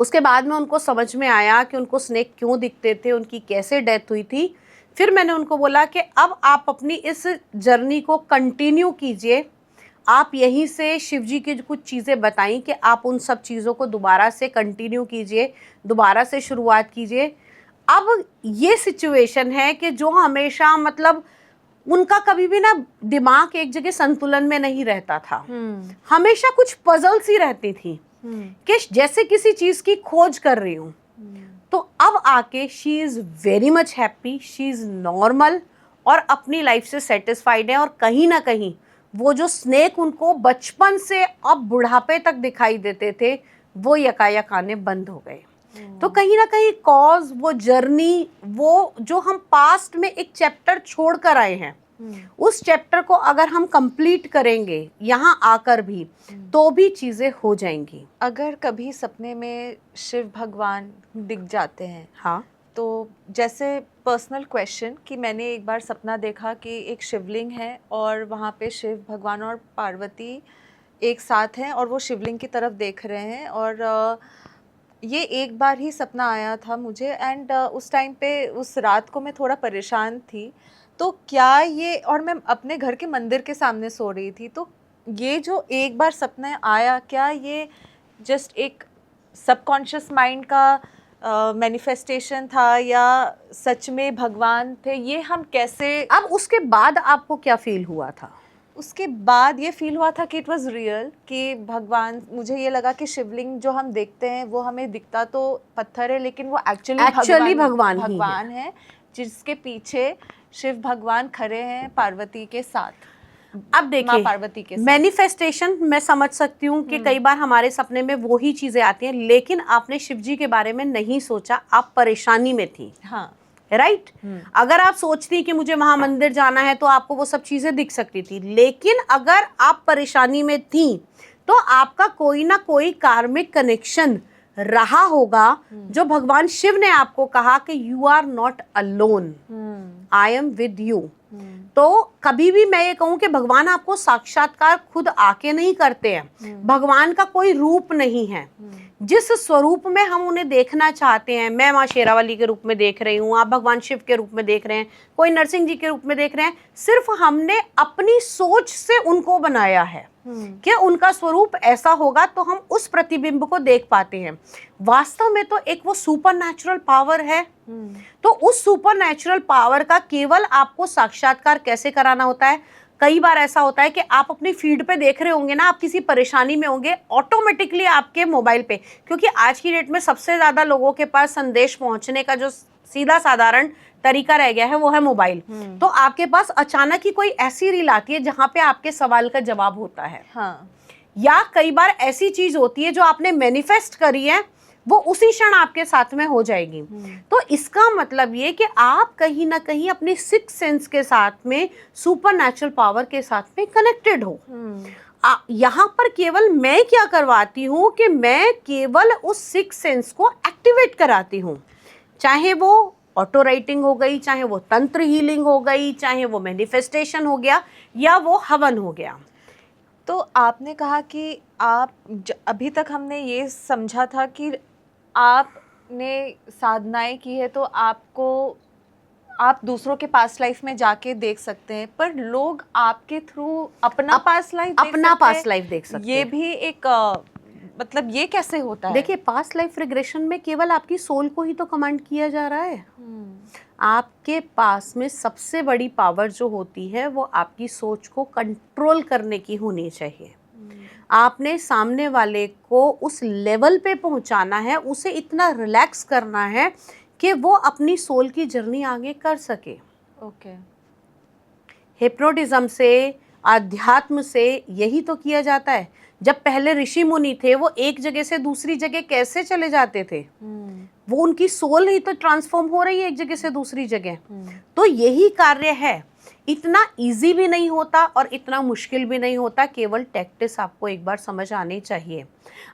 उसके बाद में उनको समझ में आया कि उनको स्नेक क्यों दिखते थे, उनकी कैसे डेथ हुई थी। फिर मैंने उनको बोला कि अब आप अपनी इस जर्नी को कंटिन्यू कीजिए, आप यहीं से शिव जी की कुछ चीज़ें बताई कि आप उन सब चीज़ों को दोबारा से कंटिन्यू कीजिए, दोबारा से शुरुआत कीजिए। अब ये सिचुएशन है कि जो हमेशा मतलब उनका कभी भी ना दिमाग एक जगह संतुलन में नहीं रहता था, हमेशा कुछ पजल्स ही रहती थी कि जैसे किसी चीज़ की खोज कर रही हूँ। तो अब आके she is very much happy, she is normal और अपनी लाइफ से सेटिस्फाइड है। और कहीं ना कहीं वो जो स्नेक उनको बचपन से अब बुढ़ापे तक दिखाई देते थे, वो यकायक आने बंद हो गए। तो कहीं ना कहीं कॉज, वो जर्नी, वो जो हम पास्ट में एक चैप्टर छोड़ कर आए हैं, उस चैप्टर को अगर हम कंप्लीट करेंगे यहाँ आकर भी, तो भी चीज़ें हो जाएंगी। अगर कभी सपने में शिव भगवान दिख जाते हैं, हाँ, तो जैसे पर्सनल क्वेश्चन कि मैंने एक बार सपना देखा कि एक शिवलिंग है और वहाँ पे शिव भगवान और पार्वती एक साथ हैं और वो शिवलिंग की तरफ देख रहे हैं। और ये एक बार ही सपना आया था मुझे, एंड उस टाइम पे उस रात को मैं थोड़ा परेशान थी। तो क्या ये, और मैं अपने घर के मंदिर के सामने सो रही थी, तो ये जो एक बार सपना आया, क्या ये जस्ट एक सबकॉन्शियस माइंड का मैनिफेस्टेशन था या सच में भगवान थे? ये हम कैसे, अब उसके बाद आपको क्या फील हुआ था? उसके बाद ये फील हुआ था कि इट वाज रियल, कि भगवान, मुझे ये लगा कि शिवलिंग जो हम देखते हैं वो हमें दिखता तो पत्थर है, लेकिन वो एक्चुअली भगवान है, जिसके पीछे शिव भगवान खड़े हैं पार्वती के साथ। अब देखिए, पार्वती के साथ मैनिफेस्टेशन मैं समझ सकती हूँ कि कई बार हमारे सपने में वो ही चीजें आती हैं, लेकिन आपने शिव जी के बारे में नहीं सोचा, आप परेशानी में थी। हाँ, राइट। अगर आप सोचती कि मुझे वहां मंदिर जाना है तो आपको वो सब चीजें दिख सकती थी, लेकिन अगर आप परेशानी में थी तो आपका कोई ना कोई कार्मिक कनेक्शन रहा होगा, जो भगवान शिव ने आपको कहा कि you are not alone, I am with you. तो कभी भी मैं ये कहूँ कि भगवान आपको साक्षात्कार खुद आके नहीं करते हैं, भगवान का कोई रूप नहीं है। जिस स्वरूप में हम उन्हें देखना चाहते हैं, मैं माँ शेरावाली के रूप में देख रही हूँ, आप भगवान शिव के रूप में देख रहे हैं, कोई नरसिंह जी के रूप में देख रहे हैं, सिर्फ हमने अपनी सोच से उनको बनाया है कि उनका स्वरूप ऐसा होगा, तो हम उस प्रतिबिंब को देख पाते हैं। वास्तव में तो एक वो सुपर नेचुरल पावर है। तो उस सुपर नेचुरल पावर का केवल आपको साक्षात्कार कैसे कराना होता है? कई बार ऐसा होता है कि आप अपनी फीड पे देख रहे होंगे ना, आप किसी परेशानी में होंगे, ऑटोमेटिकली आपके मोबाइल पे, क्योंकि आज की डेट में सबसे ज़्यादा लोगों के पास संदेश पहुंचने का जो सीधा साधारण तरीका रह गया है वो है मोबाइल। तो आपके पास अचानक ही कोई ऐसी रील आती है जहाँ पे आपके सवाल का जवाब होता है। हाँ। या कई बार ऐसी चीज होती है जो आपने मैनिफेस्ट करी है, वो उसी क्षण आपके साथ में हो जाएगी। तो इसका मतलब ये कि आप कहीं ना कहीं अपनी सिक्स सेंस के साथ में, सुपर नेचुरल पावर के साथ में कनेक्टेड हो। यहाँ पर केवल मैं क्या करवाती हूँ कि मैं केवल उस सिक्स सेंस को एक्टिवेट कराती हूँ, चाहे वो ऑटो राइटिंग हो गई, चाहे वो तंत्र हीलिंग हो गई, चाहे वो मैनिफेस्टेशन हो गया, या वो हवन हो गया। तो आपने कहा कि आप अभी तक हमने ये समझा था कि आपने साधनाएं की है तो आपको, आप दूसरों के पास्ट लाइफ में जाके देख सकते हैं, पर लोग आपके थ्रू अपना पास्ट लाइफ देख सकते हैं। ये भी एक मतलब ये कैसे होता है? देखिए, पास्ट लाइफ रिग्रेशन में केवल आपकी सोल को ही तो कमांड किया जा रहा है। आपके पास में सबसे बड़ी पावर जो होती है वो आपकी सोच को कंट्रोल करने की होनी चाहिए। आपने सामने वाले को उस लेवल पे पहुंचाना है, उसे इतना रिलैक्स करना है कि वो अपनी सोल की जर्नी आगे कर सके। ओके। हिप्नोटिज्म से अध्यात्म से यही तो किया जाता है। जब पहले ऋषि मुनि थे वो एक जगह से दूसरी जगह कैसे चले जाते थे, वो उनकी सोल ही तो ट्रांसफॉर्म हो रही है एक जगह से दूसरी जगह। तो यही कार्य है। इतना इजी भी नहीं होता और इतना मुश्किल भी नहीं होता, केवल टैक्टिस आपको एक बार समझ आनी चाहिए।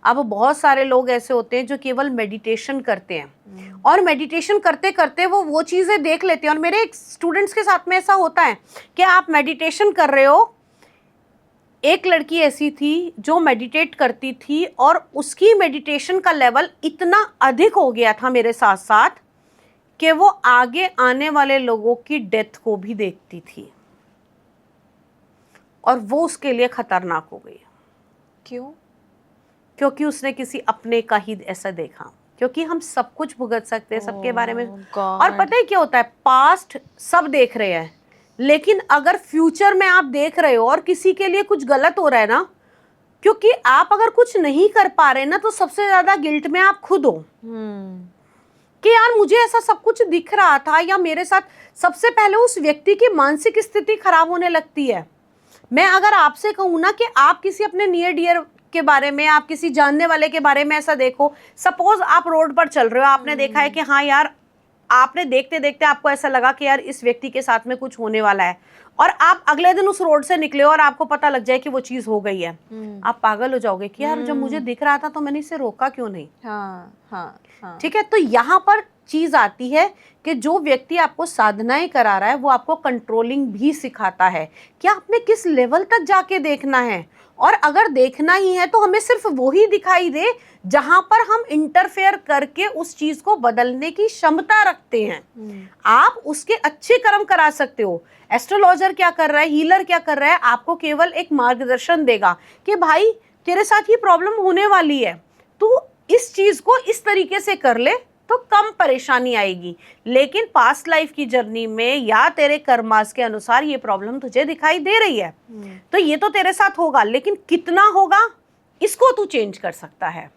अब बहुत सारे लोग ऐसे होते हैं जो केवल मेडिटेशन करते हैं और मेडिटेशन करते करते वो चीज़ें देख लेते हैं। और मेरे स्टूडेंट्स के साथ में ऐसा होता है कि आप मेडिटेशन कर रहे हो, एक लड़की ऐसी थी जो मेडिटेट करती थी और उसकी मेडिटेशन का लेवल इतना अधिक हो गया था मेरे साथ साथ कि वो आगे आने वाले लोगों की डेथ को भी देखती थी और वो उसके लिए खतरनाक हो गई। क्यों? क्योंकि उसने किसी अपने का ही ऐसा देखा। क्योंकि हम सब कुछ भुगत सकते हैं सबके बारे में। और पता है क्या होता है, पास्ट सब देख रहे हैं, लेकिन अगर फ्यूचर में आप देख रहे हो और किसी के लिए कुछ गलत हो रहा है ना, क्योंकि आप अगर कुछ नहीं कर पा रहे ना तो सबसे ज्यादा गिल्ट में आप खुद हो कि यार मुझे ऐसा सब कुछ दिख रहा था या मेरे साथ। सबसे पहले उस व्यक्ति की मानसिक स्थिति खराब होने लगती है। मैं अगर आपसे कहूँ ना कि आप किसी अपने नियर डियर के बारे में, आप किसी जानने वाले के बारे में ऐसा देखो, सपोज आप रोड पर चल रहे हो, आपने देखा है कि हाँ यार, आपने देखते देखते आपको ऐसा लगा कि यार इस व्यक्ति के साथ में कुछ होने वाला है, और आप अगले दिन उस रोड से निकले और आपको पता लग जाए कि वो चीज हो गई है, आप पागल हो जाओगे कि यार जब मुझे दिख रहा था तो मैंने इसे रोका क्यों नहीं। हाँ। ठीक है, तो यहाँ पर चीज आती है कि जो व्यक्ति आपको साधनाएं करा रहा है वो आपको कंट्रोलिंग भी सिखाता है कि आपने किस लेवल तक जाके देखना है। और अगर देखना ही है तो हमें सिर्फ वो ही दिखाई दे जहां पर हम इंटरफेयर करके उस चीज को बदलने की क्षमता रखते हैं। आप उसके अच्छे कर्म करा सकते हो। एस्ट्रोलॉजर क्या कर रहा है, हीलर क्या कर रहा है, आपको केवल एक मार्गदर्शन देगा कि भाई तेरे साथ ये प्रॉब्लम होने वाली है, तू इस चीज को इस तरीके से कर ले तो कम परेशानी आएगी। लेकिन पास्ट लाइफ की जर्नी में या तेरे कर्मास के अनुसार ये प्रॉब्लम तुझे दिखाई दे रही है, तो ये तो तेरे साथ होगा, लेकिन कितना होगा इसको तू चेंज कर सकता है।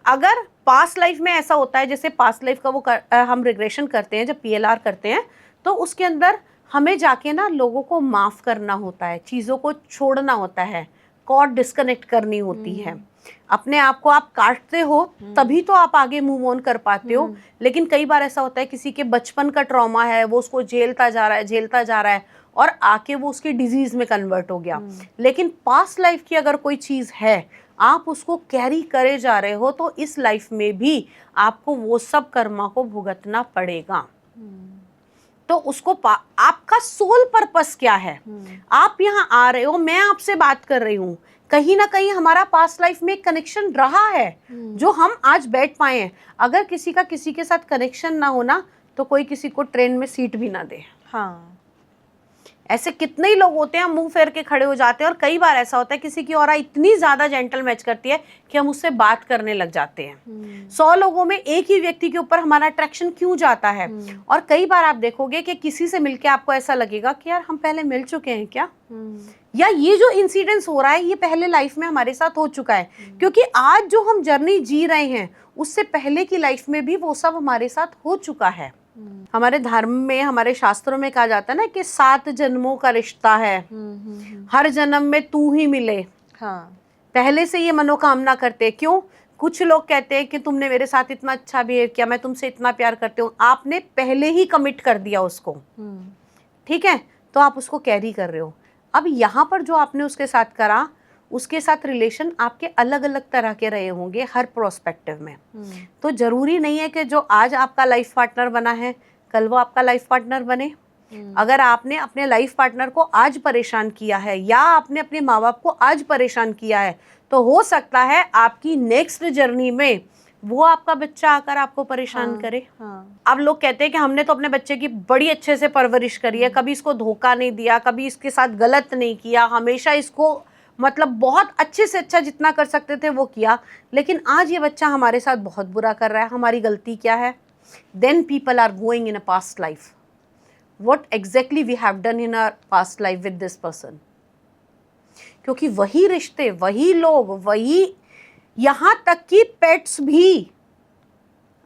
अगर पास्ट लाइफ में ऐसा होता है, जैसे पास्ट लाइफ का हम रिग्रेशन करते हैं, जब PLR करते हैं तो उसके अंदर हमें जाके ना लोगों को माफ करना होता है, चीज़ों को छोड़ना होता है, कॉर्ड डिस्कनेक्ट करनी होती है, अपने आप को आप काटते हो तभी तो आप आगे मूव ऑन कर पाते हो। लेकिन कई बार ऐसा होता है किसी के बचपन का ट्रॉमा है, वो उसको झेलता जा रहा है और आके वो उसकी डिजीज में कन्वर्ट हो गया। लेकिन पास्ट लाइफ की अगर कोई चीज है, आप उसको कैरी करे जा रहे हो, तो इस लाइफ में भी आपको वो सब कर्मा को भुगतना पड़ेगा। तो उसको आपका सोल पर्पस क्या है, आप यहाँ आ रहे हो, मैं आपसे बात कर रही हूँ, कहीं ना कहीं हमारा पास्ट लाइफ में एक कनेक्शन रहा है जो हम आज बैठ पाए हैं। अगर किसी का किसी के साथ कनेक्शन ना होना तो कोई किसी को ट्रेन में सीट भी ना दे। हाँ, ऐसे कितने ही लोग होते हैं, हम मुंह फेर के खड़े हो जाते हैं। और कई बार ऐसा होता है किसी की ऑरा इतनी ज्यादा जेंटल मैच करती है कि हम उससे बात करने लग जाते हैं। 100 लोगों में एक ही व्यक्ति के ऊपर हमारा अट्रैक्शन क्यों जाता है। और कई बार आप देखोगे कि किसी से मिलके आपको ऐसा लगेगा कि यार हम पहले मिल चुके हैं क्या, या ये जो इंसिडेंस हो रहा है ये पहले लाइफ में हमारे साथ हो चुका है। क्योंकि आज जो हम जर्नी जी रहे हैं उससे पहले की लाइफ में भी वो सब हमारे साथ हो चुका है। हमारे धर्म में, हमारे शास्त्रों में कहा जाता है ना कि 7 जन्मों का रिश्ता है, हर जन्म में तू ही मिले। हाँ, पहले से ये मनोकामना करते। क्यों? कुछ लोग कहते हैं कि तुमने मेरे साथ इतना अच्छा बिहेव किया, मैं तुमसे इतना प्यार करती हूँ, आपने पहले ही कमिट कर दिया उसको, ठीक है, तो आप उसको कैरी कर रहे हो। अब यहाँ पर जो आपने उसके साथ करा, उसके साथ रिलेशन आपके अलग अलग तरह के रहे होंगे हर प्रोस्पेक्टिव में। तो जरूरी नहीं है कि जो आज आपका लाइफ पार्टनर बना है कल वो आपका लाइफ पार्टनर बने। अगर आपने अपने लाइफ पार्टनर को आज परेशान किया है या आपने अपने माँ बाप को आज परेशान किया है, तो हो सकता है आपकी नेक्स्ट जर्नी में वो आपका बच्चा आकर आपको परेशान करे। अब लोग कहते हैं कि हमने तो अपने बच्चे की बड़ी अच्छे से परवरिश करी है, कभी इसको धोखा नहीं दिया, कभी इसके साथ गलत नहीं किया, हमेशा इसको मतलब बहुत अच्छे से अच्छा जितना कर सकते थे वो किया, लेकिन आज ये बच्चा हमारे साथ बहुत बुरा कर रहा है, हमारी गलती क्या है? Then people are going in a past life, what exactly we have done in our past life with this person. क्योंकि वही रिश्ते, वही लोग, वही, यहाँ तक कि पेट्स भी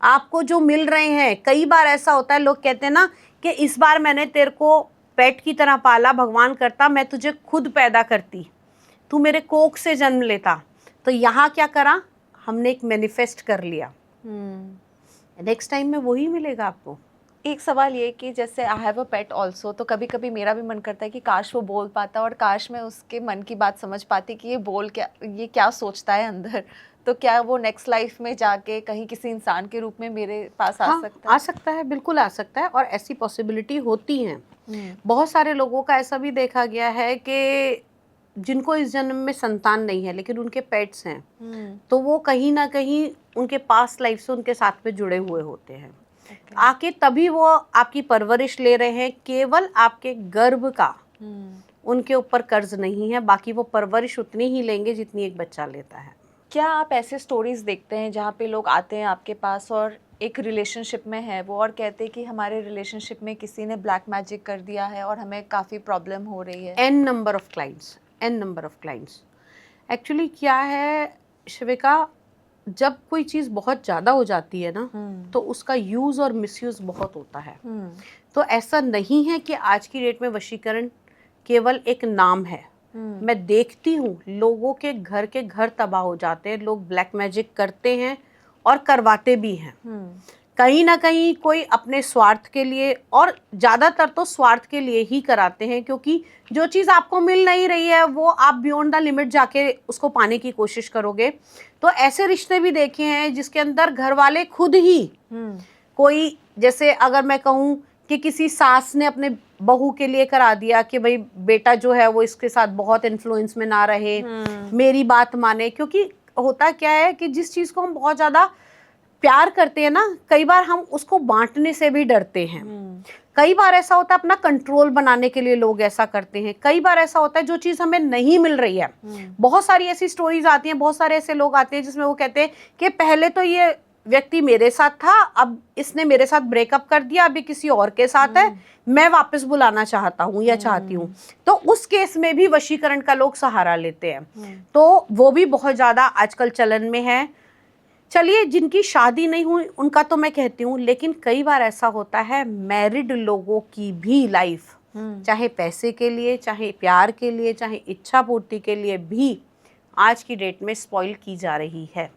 आपको जो मिल रहे हैं। कई बार ऐसा होता है, लोग कहते हैं ना कि इस बार मैंने तेरे को पेट की तरह पाला, भगवान करता मैं तुझे खुद पैदा करती, तू मेरे कोख से जन्म लेता। तो यहाँ क्या करा, हमने एक मैनिफेस्ट कर लिया, नेक्स्ट टाइम में वही मिलेगा आपको। एक सवाल ये कि जैसे I have a pet also, तो कभी कभी मेरा भी मन करता है कि काश वो बोल पाता और काश मैं उसके मन की बात समझ पाती कि ये क्या सोचता है अंदर। तो क्या वो नेक्स्ट लाइफ में जाके कहीं किसी इंसान के रूप में मेरे पास आ सकता है? आ सकता है, बिल्कुल आ सकता है, और ऐसी पॉसिबिलिटी होती हैं। बहुत सारे लोगों का ऐसा भी देखा गया है कि जिनको इस जन्म में संतान नहीं है लेकिन उनके पेट्स हैं, तो वो कहीं ना कहीं उनके पास्ट लाइफ से उनके साथ में जुड़े हुए होते हैं। आके तभी वो आपकी परवरिश ले रहे हैं, केवल आपके गर्भ का उनके ऊपर कर्ज नहीं है, बाकी वो परवरिश उतनी ही लेंगे जितनी एक बच्चा लेता है। क्या आप ऐसे स्टोरीज देखते हैं जहाँ पे लोग आते हैं आपके पास और एक रिलेशनशिप में है वो और कहते हैं कि हमारे रिलेशनशिप में किसी ने ब्लैक मैजिक कर दिया है और हमें काफ़ी प्रॉब्लम हो रही है? An number of clients. Actually क्या है शिविका, जब कोई चीज़ बहुत ज़्यादा हो जाती है ना, तो उसका यूज़ और मिसयूज़ बहुत होता है। तो ऐसा नहीं है कि आज की डेट में वशीकरण केवल एक नाम है। मैं देखती हूँ लोगों के घर तबाह हो जाते हैं, लोग ब्लैक मैजिक करते हैं और करवाते भी हैं। कहीं ना कहीं कोई अपने स्वार्थ के लिए, और ज़्यादातर तो स्वार्थ के लिए ही कराते हैं, क्योंकि जो चीज़ आपको मिल नहीं रही है वो आप बियॉन्ड द लिमिट जाके उसको पाने की कोशिश करोगे। तो ऐसे रिश्ते भी देखे हैं जिसके अंदर घर वाले खुद ही कोई, जैसे अगर मैं कहूँ कि किसी सास ने अपने बहू के लिए करा दिया कि भाई बेटा जो है वो इसके साथ बहुत इन्फ्लुएंस में ना रहे, मेरी बात माने। क्योंकि होता क्या है कि जिस चीज़ को हम बहुत ज़्यादा प्यार करते हैं ना, कई बार हम उसको बांटने से भी डरते हैं। कई बार ऐसा होता है अपना कंट्रोल बनाने के लिए लोग ऐसा करते हैं। कई बार ऐसा होता है जो चीज़ हमें नहीं मिल रही है। बहुत सारी ऐसी स्टोरीज आती हैं, बहुत सारे ऐसे लोग आते हैं जिसमें वो कहते हैं कि पहले तो ये व्यक्ति मेरे साथ था, अब इसने मेरे साथ ब्रेकअप कर दिया, अभी किसी और के साथ है, मैं वापस बुलाना चाहता हूँ या चाहती हूँ। तो उस केस में भी वशीकरण का लोग सहारा लेते हैं। तो वो भी बहुत ज़्यादा आजकल चलन में है। चलिए, जिनकी शादी नहीं हुई उनका तो मैं कहती हूँ, लेकिन कई बार ऐसा होता है मैरिड लोगों की भी लाइफ, चाहे पैसे के लिए, चाहे प्यार के लिए, चाहे इच्छा पूर्ति के लिए भी आज की डेट में स्पॉइल की जा रही है।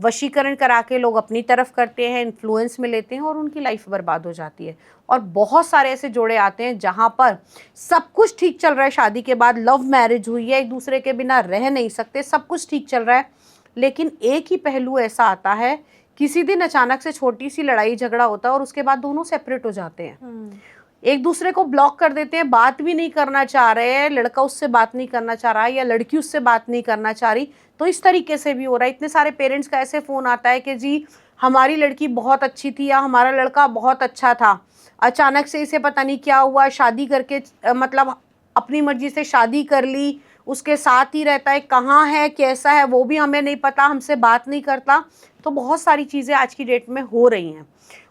वशीकरण करा के लोग अपनी तरफ करते हैं, इन्फ्लुएंस में लेते हैं और उनकी लाइफ बर्बाद हो जाती है। और बहुत सारे ऐसे जोड़े आते हैं जहाँ पर सब कुछ ठीक चल रहा है, शादी के बाद लव मैरिज हुई है, एक दूसरे के बिना रह नहीं सकते, सब कुछ ठीक चल रहा है, लेकिन एक ही पहलू ऐसा आता है, किसी दिन अचानक से छोटी सी लड़ाई झगड़ा होता है और उसके बाद दोनों सेपरेट हो जाते हैं। एक दूसरे को ब्लॉक कर देते हैं, बात भी नहीं करना चाह रहे हैं, लड़का उससे बात नहीं करना चाह रहा है या लड़की उससे बात नहीं करना चाह रही। तो इस तरीके से भी हो रहा है। इतने सारे पेरेंट्स का ऐसे फ़ोन आता है कि जी हमारी लड़की बहुत अच्छी थी या हमारा लड़का बहुत अच्छा था, अचानक से इसे पता नहीं क्या हुआ, शादी करके मतलब अपनी मर्जी से शादी कर ली, उसके साथ ही रहता है, कहाँ है कैसा है वो भी हमें नहीं पता, हमसे बात नहीं करता। तो बहुत सारी चीज़ें आज की डेट में हो रही हैं।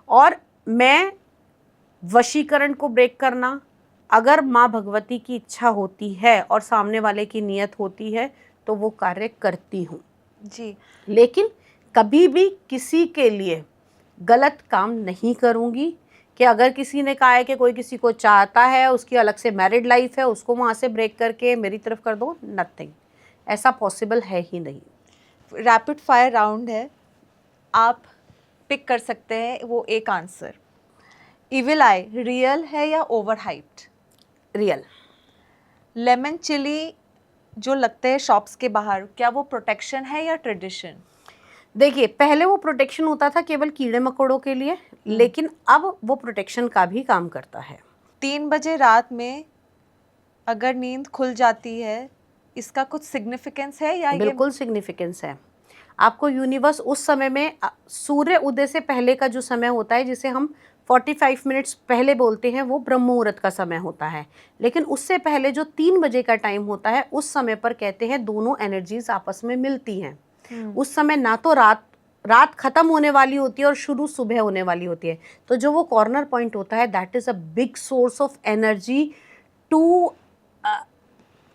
और मैं वशीकरण को ब्रेक करना, अगर माँ भगवती की इच्छा होती है और सामने वाले की नीयत होती है तो वो कार्य करती हूँ जी। लेकिन कभी भी किसी के लिए गलत काम नहीं करूँगी कि अगर किसी ने कहा है कि कोई किसी को चाहता है, उसकी अलग से मैरिड लाइफ है, उसको वहाँ से ब्रेक करके मेरी तरफ कर दो, नथिंग, ऐसा पॉसिबल है ही नहीं। रैपिड फायर राउंड है, आप पिक कर सकते हैं वो एक आंसर। इविल आई रियल है या overhyped? Real. Lemon chilli जो लगते हैं शॉप्स के बाहर, क्या वो प्रोटेक्शन है या ट्रेडिशन? देखिए, पहले वो प्रोटेक्शन होता था केवल कीड़े मकोड़ों के लिए, लेकिन अब वो प्रोटेक्शन का भी काम करता है। 3 बजे रात में अगर नींद खुल जाती है, इसका कुछ सिग्निफिकेंस है या बिल्कुल सिग्निफिकेंस है। आपको यूनिवर्स उस समय में सूर्य उदय से पहले का जो समय होता है, जिसे हम 45 मिनट्स पहले बोलते हैं, वो ब्रह्म मुहूर्त का समय होता है। लेकिन उससे पहले जो 3 बजे का टाइम होता है, उस समय पर कहते हैं दोनों एनर्जीज आपस में मिलती हैं। उस समय ना तो रात खत्म होने वाली होती है और शुरू सुबह होने वाली होती है। तो जो वो कॉर्नर पॉइंट होता है, that is a big source of energy too,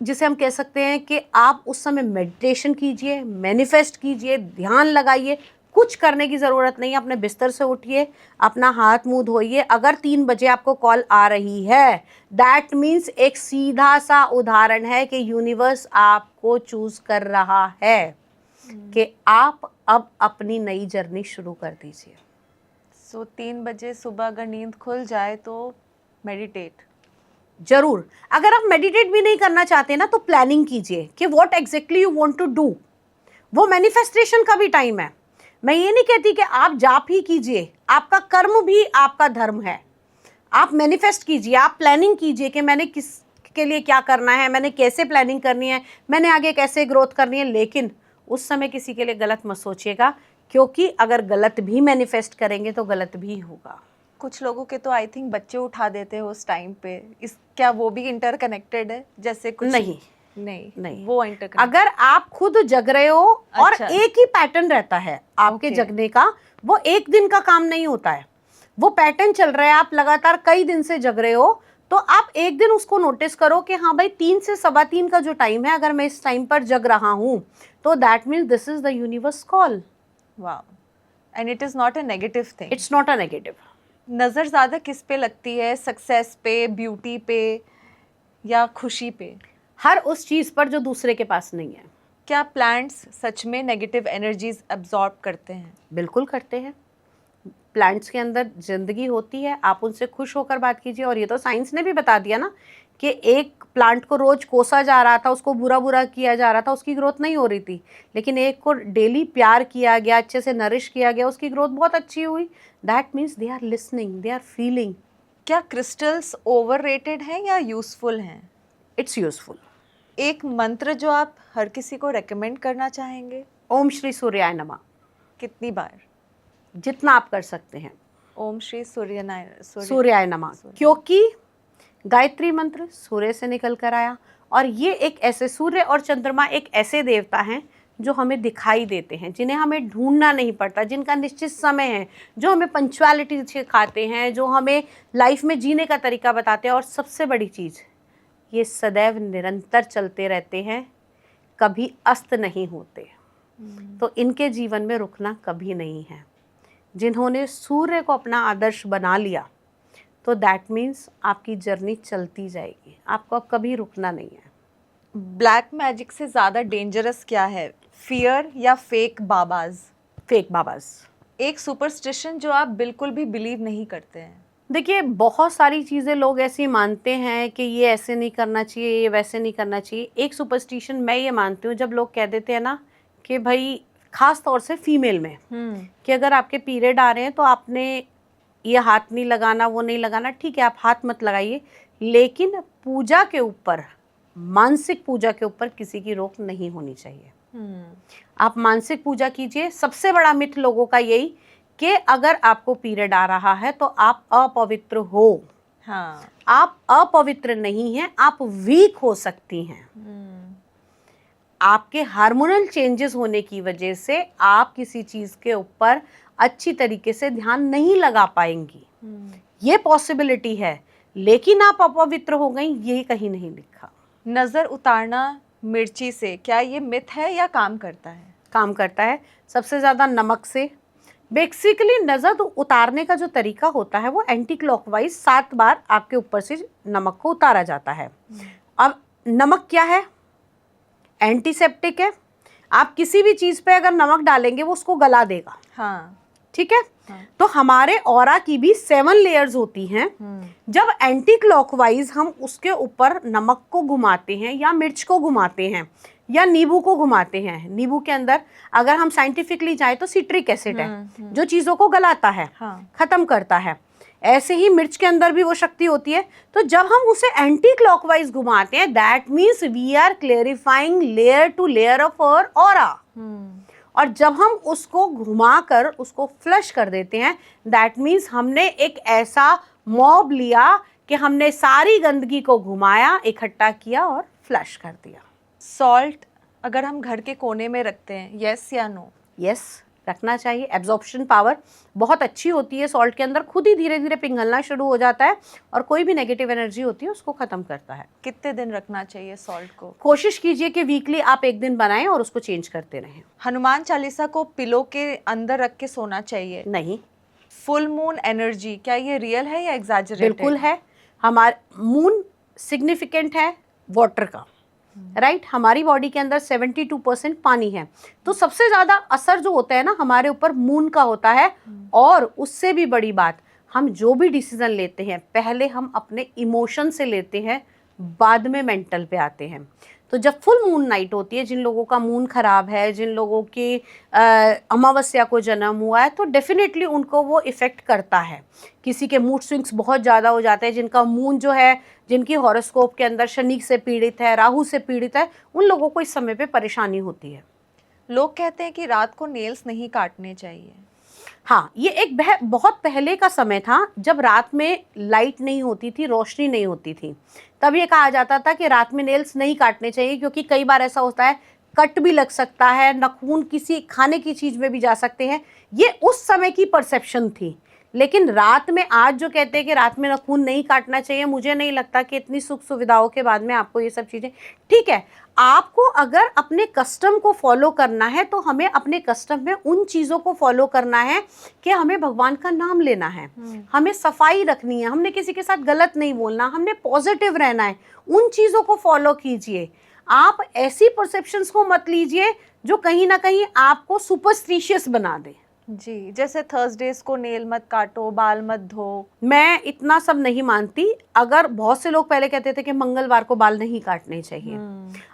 जिसे हम कह सकते हैं कि आप उस समय मेडिटेशन कीजिए, मैनिफेस्ट कीजिए, ध्यान लगाइए, कुछ करने की ज़रूरत नहीं है। अपने बिस्तर से उठिए, अपना हाथ मुंह धोइए। अगर 3 बजे आपको कॉल आ रही है, दैट मीन्स एक सीधा सा उदाहरण है कि यूनिवर्स आपको चूज कर रहा है कि आप अब अपनी नई जर्नी शुरू कर दीजिए। सो 3 बजे सुबह अगर नींद खुल जाए तो मेडिटेट। जरूर। अगर आप मेडिटेट भी नहीं करना चाहते ना, तो प्लानिंग कीजिए कि what exactly you want to do. वो मैनिफेस्टेशन का भी टाइम है। मैं ये नहीं कहती कि आप जाप ही कीजिए, आपका कर्म भी आपका धर्म है। आप मैनिफेस्ट कीजिए, आप प्लानिंग कीजिए कि मैंने किस के लिए क्या करना है, मैंने कैसे प्लानिंग करनी है, मैंने आगे कैसे ग्रोथ करनी है। लेकिन उस समय किसी के लिए गलत मत सोचिएगा, क्योंकि अगर गलत भी मैनिफेस्ट करेंगे तो गलत भी होगा। कुछ लोगों के तो आई थिंक बच्चे उठा देते हैं उस टाइम पे। इस क्या वो भी इंटरकनेक्टेड है? जैसे कुछ नहीं नहीं वो इंटर अगर आप खुद जग रहे हो और अच्छा। एक ही पैटर्न रहता है आपके Okay. जगने का, वो एक दिन का काम नहीं होता है, वो पैटर्न चल रहा है। आप लगातार कई दिन से जग रहे हो, तो आप एक दिन उसको नोटिस करो कि हाँ भाई 3 से 3:15 का जो टाइम है, अगर मैं इस टाइम पर जग रहा हूँ तो that means this is the universe call. Wow, and it is not a negative thing. It's not a negative. नज़र ज़्यादा किस पे लगती है? सक्सेस पे, ब्यूटी पे या खुशी पे? हर उस चीज पर जो दूसरे के पास नहीं है। क्या प्लांट्स सच में नेगेटिव एनर्जीज अब्जॉर्ब करते हैं? बिल्कुल करते हैं। प्लांट्स के अंदर जिंदगी होती है, आप उनसे खुश होकर बात कीजिए। और ये तो साइंस ने भी बता दिया ना कि एक प्लांट को रोज कोसा जा रहा था, उसको बुरा बुरा किया जा रहा था, उसकी ग्रोथ नहीं हो रही थी। लेकिन एक को डेली प्यार किया गया, अच्छे से नरिश किया गया, उसकी ग्रोथ बहुत अच्छी हुई। That means they are listening, they are feeling. क्या क्रिस्टल्स ओवररेटेड हैं या यूजफुल हैं? It's useful. एक मंत्र जो आप हर किसी को रेकमेंड करना चाहेंगे? ओम श्री सूर्याय नमः। कितनी बार? जितना आप कर सकते हैं। ओम श्री सूर्याय नमः, क्योंकि गायत्री मंत्र सूर्य से निकल कर आया, और ये एक ऐसे, सूर्य और चंद्रमा एक ऐसे देवता हैं जो हमें दिखाई देते हैं, जिन्हें हमें ढूंढना नहीं पड़ता, जिनका निश्चित समय है, जो हमें पंक्चुअलिटी सिखाते हैं, जो हमें लाइफ में जीने का तरीका बताते हैं। और सबसे बड़ी चीज़, ये सदैव निरंतर चलते रहते हैं, कभी अस्त नहीं होते। तो इनके जीवन में रुकना कभी नहीं है। जिन्होंने सूर्य को अपना आदर्श बना लिया, तो दैट मीन्स आपकी जर्नी चलती जाएगी, आपको अब कभी रुकना नहीं है। ब्लैक मैजिक से ज़्यादा डेंजरस क्या है, फियर या फेक बाबाज? फेक बाबाज। एक सुपरस्टिशन जो आप बिल्कुल भी बिलीव नहीं करते हैं? देखिए, बहुत सारी चीज़ें लोग ऐसी मानते हैं कि ये ऐसे नहीं करना चाहिए, ये वैसे नहीं करना चाहिए। एक सुपरस्टिशन मैं ये मानती हूँ, जब लोग कह देते हैं ना कि भाई, ख़ास तौर से फीमेल में, कि अगर आपके पीरियड आ रहे हैं तो आपने ये हाथ नहीं लगाना, वो नहीं लगाना। ठीक है, आप हाथ मत लगाइए, लेकिन पूजा के ऊपर, मानसिक पूजा के ऊपर किसी की रोक नहीं होनी चाहिए। आप मानसिक पूजा कीजिए। सबसे बड़ा मिथ लोगों का यही कि अगर आपको पीरियड आ रहा है तो आप अपवित्र हो। हाँ, आप अपवित्र नहीं हैं, आप वीक हो सकती हैं। आपके हार्मोनल चेंजेस होने की वजह से आप किसी चीज़ के ऊपर अच्छी तरीके से ध्यान नहीं लगा पाएंगी, ये पॉसिबिलिटी है। लेकिन आप अपवित्र हो गई, ये कहीं नहीं लिखा। नज़र उतारना मिर्ची से, क्या ये मिथ है या काम करता है? काम करता है। सबसे ज़्यादा नमक से। बेसिकली नज़र उतारने का जो तरीका होता है, वो एंटी क्लॉकवाइज 7 बार आपके ऊपर से नमक को उतारा जाता है। अब नमक क्या है? एंटीसेप्टिक है। आप किसी भी चीज़ पे अगर नमक डालेंगे, वो उसको गला देगा। हाँ, ठीक है। तो हमारे ऑरा की भी 7 लेयर्स होती हैं। जब एंटी क्लॉकवाइज हम उसके ऊपर नमक को घुमाते हैं, या मिर्च को घुमाते हैं, या नींबू को घुमाते हैं। नींबू के अंदर अगर हम साइंटिफिकली जाए तो सिट्रिक एसिड है, जो चीज़ों को गलाता है, खत्म करता है। ऐसे ही मिर्च के अंदर भी वो शक्ति होती है। तो जब हम उसे एंटी क्लॉकवाइज घुमाते हैं, that means we are clarifying layer to layer of our aura. और जब हम उसको घुमाकर उसको फ्लश कर देते हैं, दैट मीन्स हमने एक ऐसा मॉब लिया कि हमने सारी गंदगी को घुमाया, इकट्ठा किया और फ्लश कर दिया। सॉल्ट अगर हम घर के कोने में रखते हैं, यस या नो? यस, रखना चाहिए। एब्जॉर्प्शन पावर बहुत अच्छी होती है सॉल्ट के अंदर, खुद ही धीरे धीरे पिघलना शुरू हो जाता है और कोई भी नेगेटिव एनर्जी होती है उसको ख़त्म करता है। कितने दिन रखना चाहिए सॉल्ट को? कोशिश कीजिए कि वीकली आप 1 दिन बनाएं और उसको चेंज करते रहें। हनुमान चालीसा को पिलो के अंदर रख के सोना चाहिए? नहीं। फुल मून एनर्जी, क्या ये रियल है या एग्जैजरेटेड? बिल्कुल है। हमारा मून सिग्निफिकेंट है वाटर का, राइट। हमारी बॉडी के अंदर 72% पानी है, तो सबसे ज़्यादा असर जो होता है ना हमारे ऊपर मून का होता है। और उससे भी बड़ी बात, हम जो भी डिसीजन लेते हैं पहले हम अपने इमोशन से लेते हैं, बाद में मेंटल पे आते हैं। तो जब फुल मून नाइट होती है, जिन लोगों का मून खराब है, जिन लोगों की अमावस्या को जन्म हुआ है, तो डेफिनेटली उनको वो इफ़ेक्ट करता है। किसी के मूड स्विंग्स बहुत ज़्यादा हो जाते हैं, जिनका मून जो है, जिनकी हॉरोस्कोप के अंदर शनि से पीड़ित है, राहु से पीड़ित है, उन लोगों को इस समय पे परेशानी होती है। लोग कहते हैं कि रात को नेल्स नहीं काटने चाहिए। हाँ, ये एक बहुत पहले का समय था जब रात में लाइट नहीं होती थी, रोशनी नहीं होती थी, तब ये कहा जाता था कि रात में नेल्स नहीं काटने चाहिए, क्योंकि कई बार ऐसा होता है कट भी लग सकता है, नाखून किसी खाने की चीज़ में भी जा सकते हैं। ये उस समय की परसेप्शन थी। लेकिन रात में आज जो कहते हैं कि रात में नाखून नहीं काटना चाहिए, मुझे नहीं लगता कि इतनी सुख सुविधाओं के बाद में आपको ये सब चीज़ें, ठीक है, आपको अगर अपने कस्टम को फॉलो करना है तो हमें अपने कस्टम में उन चीज़ों को फॉलो करना है कि हमें भगवान का नाम लेना है, हमें सफाई रखनी है, हमने किसी के साथ गलत नहीं बोलना, हमने पॉजिटिव रहना है। उन चीज़ों को फॉलो कीजिए। आप ऐसी परसेप्शंस को मत लीजिए जो कहीं ना कहीं आपको सुपरस्टिशियस बना दे। जी, जैसे थर्सडेज को नेल मत काटो, बाल मत धो। मैं इतना सब नहीं मानती। अगर बहुत से लोग पहले कहते थे कि मंगलवार को बाल नहीं काटने चाहिए,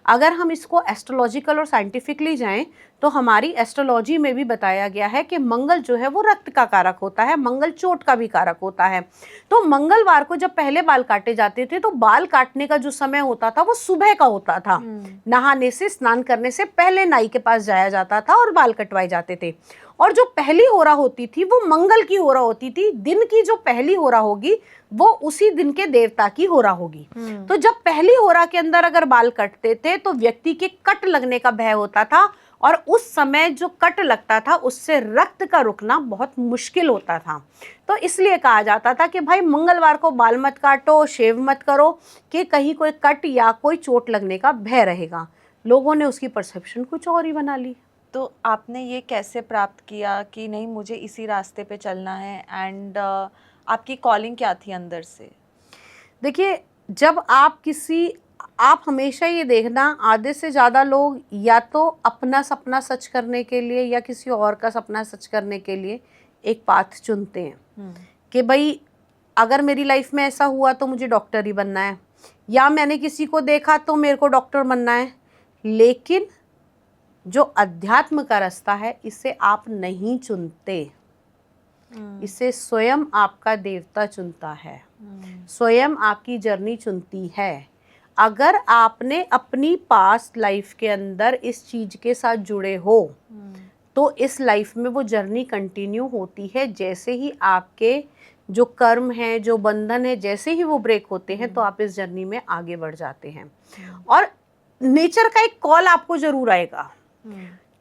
अगर हम इसको एस्ट्रोलॉजिकल और साइंटिफिकली जाएं तो हमारी एस्ट्रोलॉजी में भी बताया गया है कि मंगल जो है वो रक्त का कारक होता है, मंगल चोट का भी कारक होता है। तो मंगलवार को जब पहले बाल काटे जाते थे तो बाल काटने का जो समय होता था वो सुबह का होता था। नहाने से, स्नान करने से पहले नाई के पास जाया जाता था और बाल कटवाए जाते थे। और जो पहली होरा होती थी वो मंगल की होरा होती थी। दिन की जो पहली होरा होगी वो उसी दिन के देवता की होरा होगी। तो जब पहली होरा के अंदर अगर बाल कटते थे तो व्यक्ति के कट लगने का भय होता था, और उस समय जो कट लगता था उससे रक्त का रुकना बहुत मुश्किल होता था। तो इसलिए कहा जाता था कि भाई मंगलवार को बाल मत काटो, शेव मत करो, कि कहीं कोई कट या कोई चोट लगने का भय रहेगा। लोगों ने उसकी परसेप्शन कुछ और ही बना ली। तो आपने ये कैसे प्राप्त किया कि नहीं मुझे इसी रास्ते पे चलना है, एंड आपकी कॉलिंग क्या थी अंदर से? देखिए, जब आप हमेशा ये देखना, आधे से ज़्यादा लोग या तो अपना सपना सच करने के लिए या किसी और का सपना सच करने के लिए एक पाथ चुनते हैं कि भाई अगर मेरी लाइफ में ऐसा हुआ तो मुझे डॉक्टर ही बनना है, या मैंने किसी को देखा तो मेरे को डॉक्टर बनना है। लेकिन जो अध्यात्म का रास्ता है इसे आप नहीं चुनते, इसे स्वयं आपका देवता चुनता है, स्वयं आपकी जर्नी चुनती है। अगर आपने अपनी पास्ट लाइफ के अंदर इस चीज के साथ जुड़े हो तो इस लाइफ में वो जर्नी कंटिन्यू होती है। जैसे ही आपके जो कर्म है, जो बंधन है, जैसे ही वो ब्रेक होते हैं तो आप इस जर्नी में आगे बढ़ जाते हैं। और नेचर का एक कॉल आपको जरूर आएगा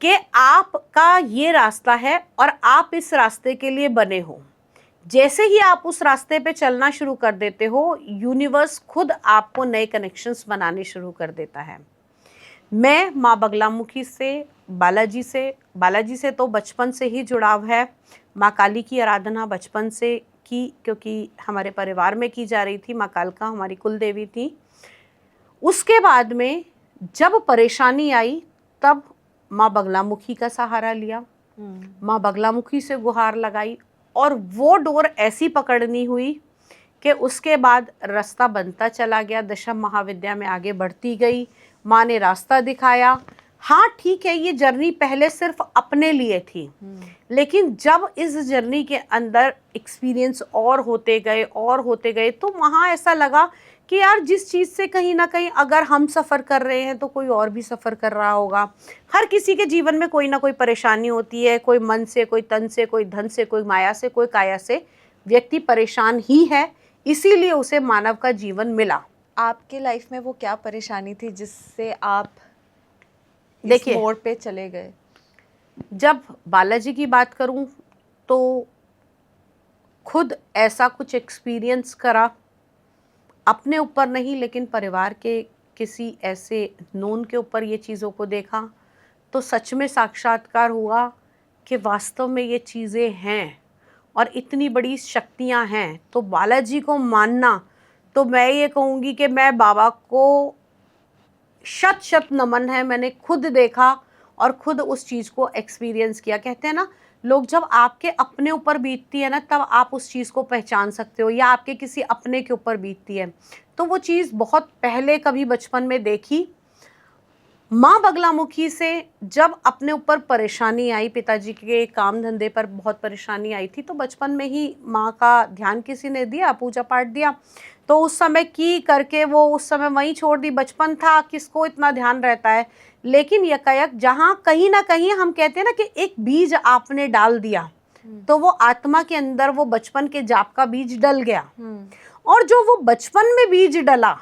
कि आपका ये रास्ता है और आप इस रास्ते के लिए बने हो। जैसे ही आप उस रास्ते पे चलना शुरू कर देते हो, यूनिवर्स खुद आपको नए कनेक्शंस बनाने शुरू कर देता है। मैं माँ बगलामुखी से, बालाजी से तो बचपन से ही जुड़ाव है। माँ काली की आराधना बचपन से की, क्योंकि हमारे परिवार में की जा रही थी। माँ कालका हमारी कुल देवी थी। उसके बाद में जब परेशानी आई तब माँ बगलामुखी का सहारा लिया, माँ बगलामुखी से गुहार लगाई, और वो डोर ऐसी पकड़नी हुई कि उसके बाद रास्ता बनता चला गया। दशम महाविद्या में आगे बढ़ती गई, माँ ने रास्ता दिखाया। हाँ ठीक है, ये जर्नी पहले सिर्फ अपने लिए थी, लेकिन जब इस जर्नी के अंदर एक्सपीरियंस और होते गए तो वहाँ ऐसा लगा कि यार जिस चीज़ से कहीं ना कहीं अगर हम सफ़र कर रहे हैं तो कोई और भी सफ़र कर रहा होगा। हर किसी के जीवन में कोई ना कोई परेशानी होती है, कोई मन से, कोई तन से, कोई धन से, कोई माया से, कोई काया से। व्यक्ति परेशान ही है, इसीलिए उसे मानव का जीवन मिला। आपके लाइफ में वो क्या परेशानी थी जिससे आप देखिए, इस मोड़ पे चले गए? जब बालाजी की बात करूं तो खुद ऐसा कुछ एक्सपीरियंस करा, अपने ऊपर नहीं लेकिन परिवार के किसी ऐसे नोन के ऊपर ये चीज़ों को देखा, तो सच में साक्षात्कार हुआ कि वास्तव में ये चीज़ें हैं और इतनी बड़ी शक्तियां हैं। तो बालाजी को मानना, तो मैं ये कहूँगी कि मैं बाबा को शत शत नमन है। मैंने खुद देखा और खुद उस चीज़ को एक्सपीरियंस किया। कहते हैं ना, लोग जब आपके अपने ऊपर बीतती है ना, तब आप उस चीज़ को पहचान सकते हो, या आपके किसी अपने के ऊपर बीतती है। तो वो चीज़ बहुत पहले कभी बचपन में देखी। माँ बगलामुखी से जब अपने ऊपर परेशानी आई, पिताजी के काम धंधे पर बहुत परेशानी आई थी, तो बचपन में ही माँ का ध्यान किसी ने दिया, पूजा पाठ दिया, तो उस समय की करके वो उस समय वहीं छोड़ दी। बचपन था, किसको इतना ध्यान रहता है। लेकिन यकायक जहाँ कहीं ना कहीं हम कहते हैं ना कि एक बीज आपने डाल दिया, तो वो आत्मा के अंदर वो बचपन के जाप का बीज डल गया। और जो वो बचपन में बीज डला,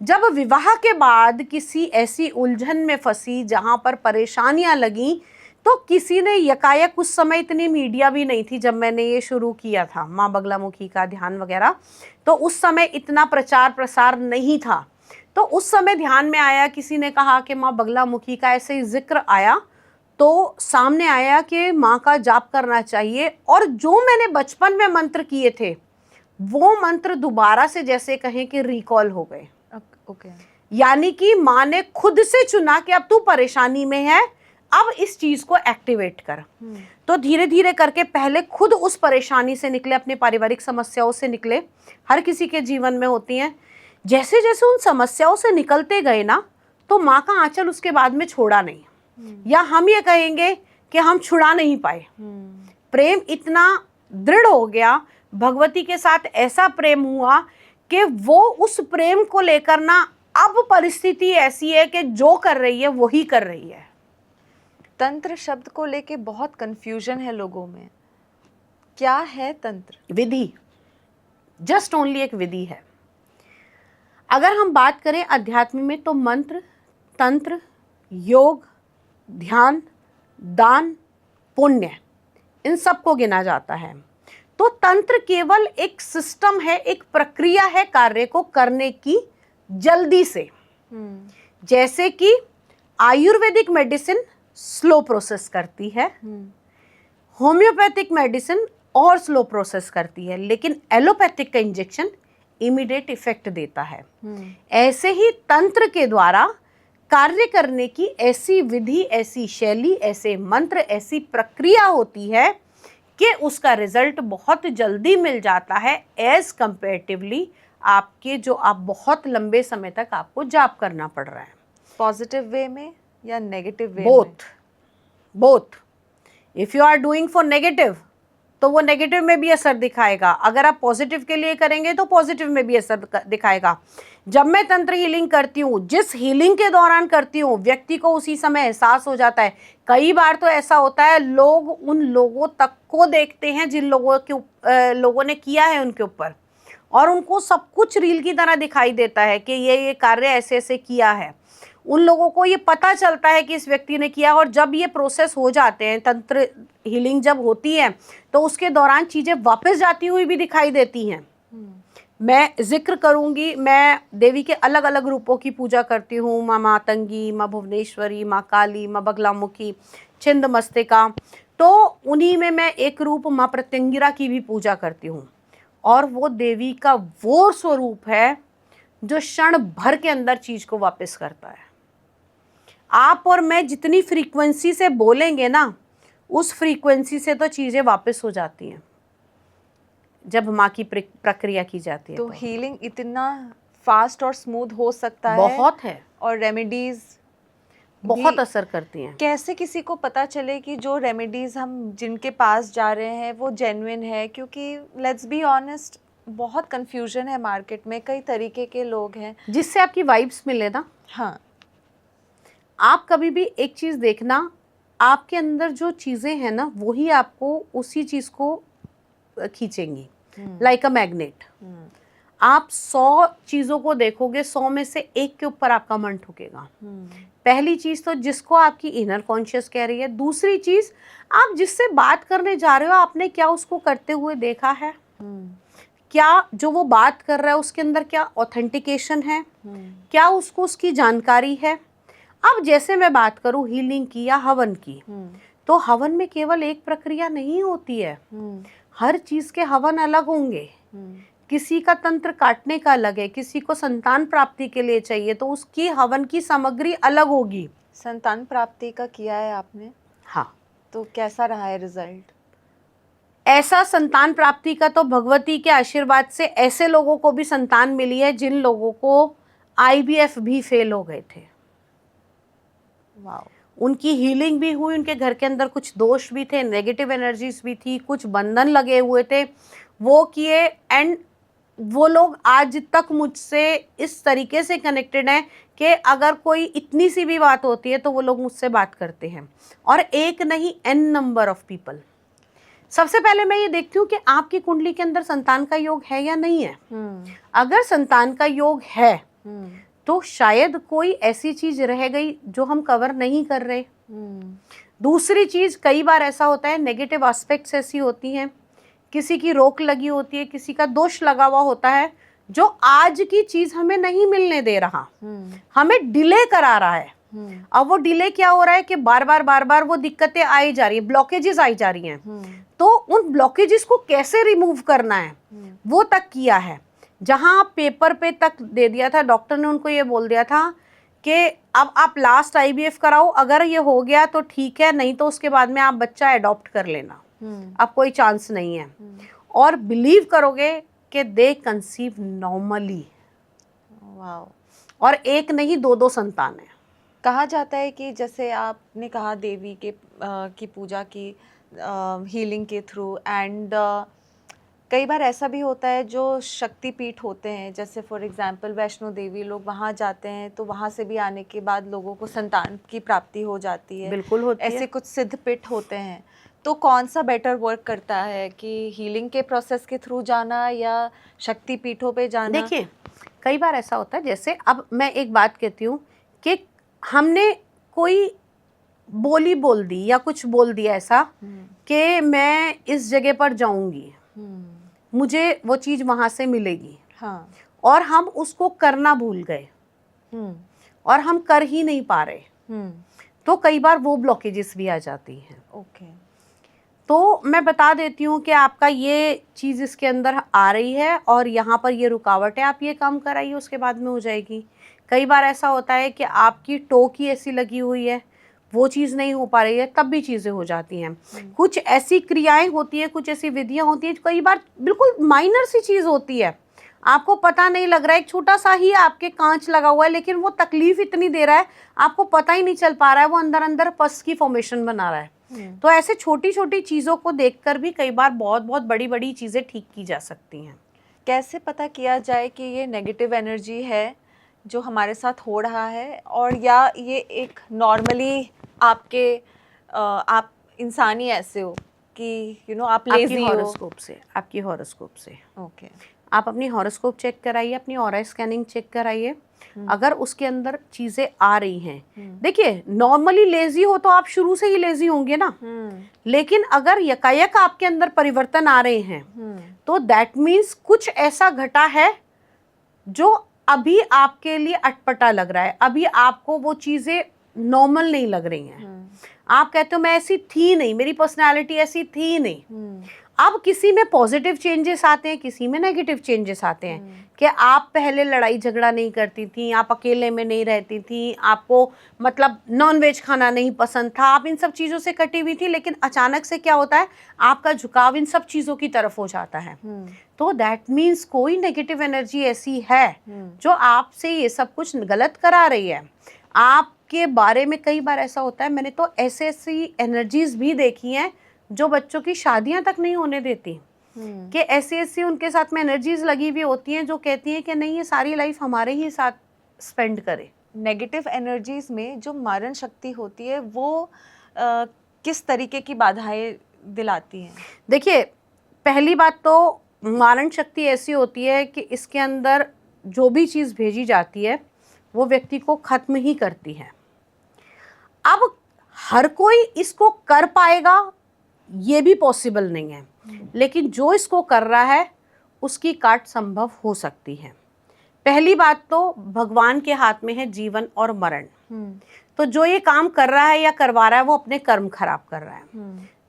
जब विवाह के बाद किसी ऐसी उलझन में फंसी जहां पर परेशानियां लगी, तो किसी ने यकायक, उस समय इतनी मीडिया भी नहीं थी जब मैंने ये शुरू किया था माँ बगलामुखी का ध्यान वगैरह, तो उस समय इतना प्रचार प्रसार नहीं था। तो उस समय ध्यान में आया, किसी ने कहा कि माँ बगलामुखी का ऐसे ही जिक्र आया, तो सामने आया कि माँ का जाप करना चाहिए। और जो मैंने बचपन में मंत्र किए थे, वो मंत्र दोबारा से जैसे कहें कि रिकॉल हो गए। ओके। यानी कि माँ ने खुद से चुना कि अब तू परेशानी में है, अब इस चीज को एक्टिवेट कर। तो धीरे धीरे करके पहले खुद उस परेशानी से निकले, अपने पारिवारिक समस्याओं से निकले, हर किसी के जीवन में होती हैं। जैसे जैसे उन समस्याओं से निकलते गए ना, तो माँ का आंचल उसके बाद में छोड़ा नहीं, या हम ये कहेंगे कि हम छुड़ा नहीं पाए। प्रेम इतना दृढ़ हो गया, भगवती के साथ ऐसा प्रेम हुआ कि वो उस प्रेम को लेकर ना, अब परिस्थिति ऐसी है कि जो कर रही है वही कर रही है। तंत्र शब्द को लेके बहुत कंफ्यूजन है लोगों में। क्या है तंत्र? विधि, जस्ट ओनली एक विधि है। अगर हम बात करें अध्यात्म में, तो मंत्र, तंत्र, योग, ध्यान, दान, पुण्य, इन सबको गिना जाता है। तो तंत्र केवल एक सिस्टम है, एक प्रक्रिया है कार्य को करने की जल्दी से। जैसे कि आयुर्वेदिक मेडिसिन स्लो प्रोसेस करती है, होम्योपैथिक मेडिसिन और स्लो प्रोसेस करती है, लेकिन एलोपैथिक का इंजेक्शन इमीडिएट इफेक्ट देता है। ऐसे ही तंत्र के द्वारा कार्य करने की ऐसी विधि, ऐसी शैली, ऐसे मंत्र, ऐसी प्रक्रिया होती है कि उसका रिजल्ट बहुत जल्दी मिल जाता है, एज कंपेरेटिवली आपके जो आप बहुत लंबे समय तक आपको जाप करना पड़ रहा है। पॉजिटिव वे में या नेगेटिव वे में? Both. If you are doing for negative, तो वो नेगेटिव में भी असर दिखाएगा। अगर आप पॉजिटिव के लिए करेंगे तो पॉजिटिव में भी असर दिखाएगा। जब मैं तंत्र हीलिंग करती हूँ, जिस हीलिंग के दौरान करती हूँ, व्यक्ति को उसी समय एहसास हो जाता है। कई बार तो ऐसा होता है, लोग उन लोगों तक को देखते हैं जिन लोगों ने किया है उनके ऊपर, और उनको सब कुछ रील की तरह दिखाई देता है कि ये कार्य ऐसे ऐसे किया है। उन लोगों को ये पता चलता है कि इस व्यक्ति ने किया, और जब ये प्रोसेस हो जाते हैं, तंत्र हीलिंग जब होती है, तो उसके दौरान चीज़ें वापस जाती हुई भी दिखाई देती हैं। मैं जिक्र करूंगी, मैं देवी के अलग अलग रूपों की पूजा करती हूँ। माँ मातंगी, माँ भुवनेश्वरी, माँ काली, माँ बगलामुखी, छिंदमस्तिका। तो उन्हीं में मैं एक रूप माँ प्रत्यंगिरा की भी पूजा करती हूँ, और वो देवी का वो स्वरूप है जो क्षण भर के अंदर चीज़ को वापस करता है। आप और मैं जितनी फ्रीक्वेंसी से बोलेंगे ना, उस फ्रीक्वेंसी से तो चीज़ें वापस हो जाती हैं जब माँ की प्रक्रिया की जाती है। तो हीलिंग इतना फास्ट और स्मूथ हो सकता है? बहुत है। और रेमेडीज बहुत असर करती हैं। कैसे किसी को पता चले कि जो रेमेडीज हम जिनके पास जा रहे हैं वो जेन्युइन है? क्योंकि लेट्स बी ऑनेस्ट, बहुत कंफ्यूजन है मार्केट में, कई तरीके के लोग हैं। जिससे आपकी वाइब्स मिले ना। हाँ। आप कभी भी एक चीज़ देखना, आपके अंदर जो चीज़ें हैं ना, वही आपको उसी चीज़ को खींचेंगी, लाइक अ मैग्नेट। आप 100 चीज़ों को देखोगे, 100 में से एक के ऊपर आपका मन ठुकेगा। पहली चीज़ तो जिसको आपकी इनर कॉन्शियस कह रही है। दूसरी चीज़, आप जिससे बात करने जा रहे हो आपने क्या उसको करते हुए देखा है? क्या जो वो बात कर रहा है उसके अंदर क्या ऑथेंटिकेशन है? क्या उसको उसकी जानकारी है? अब जैसे मैं बात करूं हीलिंग की या हवन की, तो हवन में केवल एक प्रक्रिया नहीं होती है। हर चीज़ के हवन अलग होंगे। किसी का तंत्र काटने का अलग है, किसी को संतान प्राप्ति के लिए चाहिए तो उसकी हवन की सामग्री अलग होगी। संतान प्राप्ति का किया है आपने? हाँ। तो कैसा रहा है रिजल्ट? ऐसा संतान प्राप्ति का तो भगवती के आशीर्वाद से ऐसे लोगों को भी संतान मिली है जिन लोगों को IVF भी फेल हो गए थे। वाओ। उनकी हीलिंग भी हुई, उनके घर के अंदर कुछ दोष भी थे, नेगेटिव एनर्जीज भी थी, कुछ बंधन लगे हुए थे, वो किए। एंड वो लोग आज तक मुझसे इस तरीके से कनेक्टेड हैं कि अगर कोई इतनी सी भी बात होती है तो वो लोग मुझसे बात करते हैं। और एक नहीं, n नंबर ऑफ पीपल। सबसे पहले मैं ये देखती हूँ कि आपकी कुंडली के अंदर संतान का योग है या नहीं है। अगर संतान का योग है तो शायद कोई ऐसी चीज रह गई जो हम कवर नहीं कर रहे। दूसरी चीज, कई बार ऐसा होता है नेगेटिव एस्पेक्ट्स ऐसी होती हैं, किसी की रोक लगी होती है, किसी का दोष लगा हुआ होता है जो आज की चीज हमें नहीं मिलने दे रहा, हमें डिले करा रहा है। अब वो डिले क्या हो रहा है कि बार बार वो दिक्कतें आई जा रही है, ब्लॉकेजेस आई जा रही हैं। तो उन ब्लॉकेजेस को कैसे रिमूव करना है वो तक किया है। जहां पेपर पे तक दे दिया था, डॉक्टर ने उनको ये बोल दिया था कि अब आप लास्ट IVF कराओ, अगर ये हो गया तो ठीक है, नहीं तो उसके बाद में आप बच्चा अडॉप्ट कर लेना, अब कोई चांस नहीं है। और बिलीव करोगे कि दे कंसीव नॉर्मली। वाओ। और एक नहीं, 2 संतान है। कहा जाता है कि जैसे आपने कहा देवी के की पूजा की हीलिंग के थ्रू, एंड कई बार ऐसा भी होता है जो शक्तिपीठ होते हैं, जैसे फॉर एग्जांपल वैष्णो देवी, लोग वहाँ जाते हैं तो वहाँ से भी आने के बाद लोगों को संतान की प्राप्ति हो जाती है। बिल्कुल होती है। ऐसे कुछ सिद्ध पीठ होते हैं, तो कौन सा बेटर वर्क करता है कि हीलिंग के प्रोसेस के थ्रू जाना या शक्तिपीठों पे जाना? देखिए, कई बार ऐसा होता है, जैसे अब मैं एक बात कहती हूँ कि हमने कोई बोली बोल दी या कुछ बोल दिया ऐसा कि मैं इस जगह पर जाऊंगी, मुझे वो चीज़ वहाँ से मिलेगी। हाँ। और हम उसको करना भूल गए और हम कर ही नहीं पा रहे, तो कई बार वो ब्लॉकेजेस भी आ जाती हैं। ओके। तो मैं बता देती हूँ कि आपका ये चीज़ इसके अंदर आ रही है और यहाँ पर ये रुकावट है, आप ये काम कराइए, उसके बाद में हो जाएगी। कई बार ऐसा होता है कि आपकी टोक ही ऐसी लगी हुई है, वो चीज़ नहीं हो पा रही है, तब भी चीज़ें हो जाती हैं। कुछ ऐसी क्रियाएं होती हैं, कुछ ऐसी विधियां होती हैं, कई बार बिल्कुल माइनर सी चीज़ होती है, आपको पता नहीं लग रहा है, एक छोटा सा ही आपके कांच लगा हुआ है, लेकिन वो तकलीफ इतनी दे रहा है, आपको पता ही नहीं चल पा रहा है, वो अंदर अंदर पस की फॉर्मेशन बना रहा है। तो ऐसे छोटी छोटी चीज़ों को देखकर भी कई बार बहुत बहुत बड़ी बड़ी चीज़ें ठीक की जा सकती हैं। कैसे पता किया जाए कि ये नेगेटिव एनर्जी है जो हमारे साथ हो रहा है, और या ये एक नॉर्मली आपके आप इंसानी ऐसे हो कि आप लेजी हो? आपकी हॉरोस्कोप से ओके। आप अपनी हॉरोस्कोप चेक कराइए, अपनी ऑरा स्कैनिंग चेक कराइए, अगर उसके अंदर चीजें आ रही हैं। देखिए, नॉर्मली लेजी हो तो आप शुरू से ही लेजी होंगे ना, लेकिन अगर यकायक आपके अंदर परिवर्तन आ रहे हैं तो दैट मीन्स कुछ ऐसा घटा है जो अभी आपके लिए अटपटा लग रहा है, अभी आपको वो चीजें नॉर्मल नहीं लग रही हैं। आप कहते हो मैं ऐसी थी नहीं, मेरी पर्सनालिटी ऐसी थी नहीं। अब किसी में पॉजिटिव चेंजेस आते हैं, किसी में नेगेटिव चेंजेस आते हैं कि आप पहले लड़ाई झगड़ा नहीं करती थी, आप अकेले में नहीं रहती थी, आपको मतलब नॉनवेज खाना नहीं पसंद था, आप इन सब चीज़ों से कटी हुई थी, लेकिन अचानक से क्या होता है, आपका झुकाव इन सब चीज़ों की तरफ हो जाता है। तो दैट मीन्स कोई नेगेटिव एनर्जी ऐसी है जो आपसे ये सब कुछ गलत करा रही है। आपके बारे में कई बार ऐसा होता है, मैंने तो ऐसी एनर्जीज भी देखी हैं जो बच्चों की शादियां तक नहीं होने देती, कि ऐसी उनके साथ में एनर्जीज लगी हुई होती हैं जो कहती हैं कि नहीं, ये सारी लाइफ हमारे ही साथ स्पेंड करे। नेगेटिव एनर्जीज में जो मारण शक्ति होती है वो किस तरीके की बाधाएं दिलाती हैं? देखिए, पहली बात तो मारण शक्ति ऐसी होती है कि इसके अंदर जो भी चीज़ भेजी जाती है वो व्यक्ति को खत्म ही करती है। अब हर कोई इसको कर पाएगा ये भी पॉसिबल नहीं है, लेकिन जो इसको कर रहा है उसकी काट संभव हो सकती है। पहली बात तो भगवान के हाथ में है जीवन और मरण। तो जो ये काम कर रहा है या करवा रहा है वो अपने कर्म खराब कर रहा है।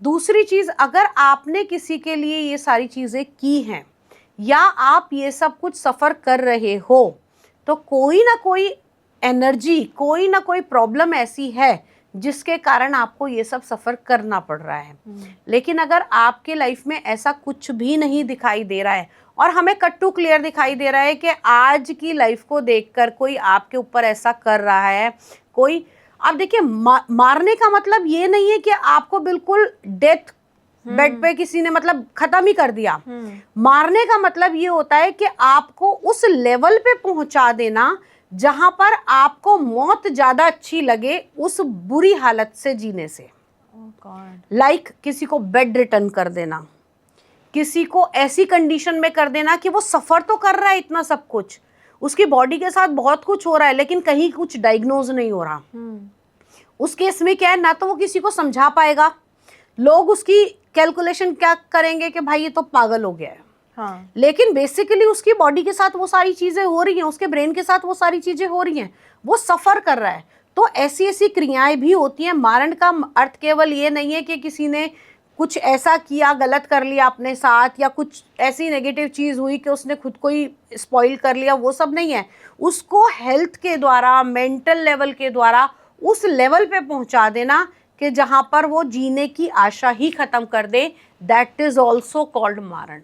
दूसरी चीज, अगर आपने किसी के लिए ये सारी चीजें की हैं या आप ये सब कुछ सफर कर रहे हो तो कोई ना कोई एनर्जी, कोई ना कोई प्रॉब्लम ऐसी है जिसके कारण आपको ये सब सफर करना पड़ रहा है। लेकिन अगर आपके लाइफ में ऐसा कुछ भी नहीं दिखाई दे रहा है और हमें कट टू क्लियर दिखाई दे रहा है कि आज की लाइफ को देखकर कोई आपके ऊपर ऐसा कर रहा है, कोई, आप देखिए मारने का मतलब ये नहीं है कि आपको बिल्कुल डेथ बेड पे किसी ने मतलब खत्म ही कर दिया। मारने का मतलब ये होता है कि आपको उस लेवल पे पहुंचा देना जहां पर आपको मौत ज्यादा अच्छी लगे उस बुरी हालत से जीने से। लाइक किसी को बेड रिटर्न कर देना, किसी को ऐसी कंडीशन में कर देना कि वो सफर तो कर रहा है इतना सब कुछ, उसकी बॉडी के साथ बहुत कुछ हो रहा है लेकिन कहीं कुछ डायग्नोज नहीं हो रहा। उस केस में क्या है, ना तो वो किसी को समझा पाएगा, लोग उसकी कैलकुलेशन क्या करेंगे कि भाई ये तो पागल हो गया है। हाँ। लेकिन बेसिकली उसकी बॉडी के साथ वो सारी चीजें हो रही हैं, उसके ब्रेन के साथ वो सारी चीजें हो रही हैं, वो सफर कर रहा है। तो ऐसी ऐसी क्रियाएं भी होती हैं। मारण का अर्थ केवल ये नहीं है कि किसी ने कुछ ऐसा किया, गलत कर लिया अपने साथ, या कुछ ऐसी नेगेटिव चीज़ हुई कि उसने खुद को ही स्पॉइल कर लिया, वो सब नहीं है। उसको हेल्थ के द्वारा, मेंटल लेवल के द्वारा उस लेवल पे पहुंचा देना कि जहां पर वो जीने की आशा ही खत्म कर दे, दैट इज ऑल्सो कॉल्ड मारण।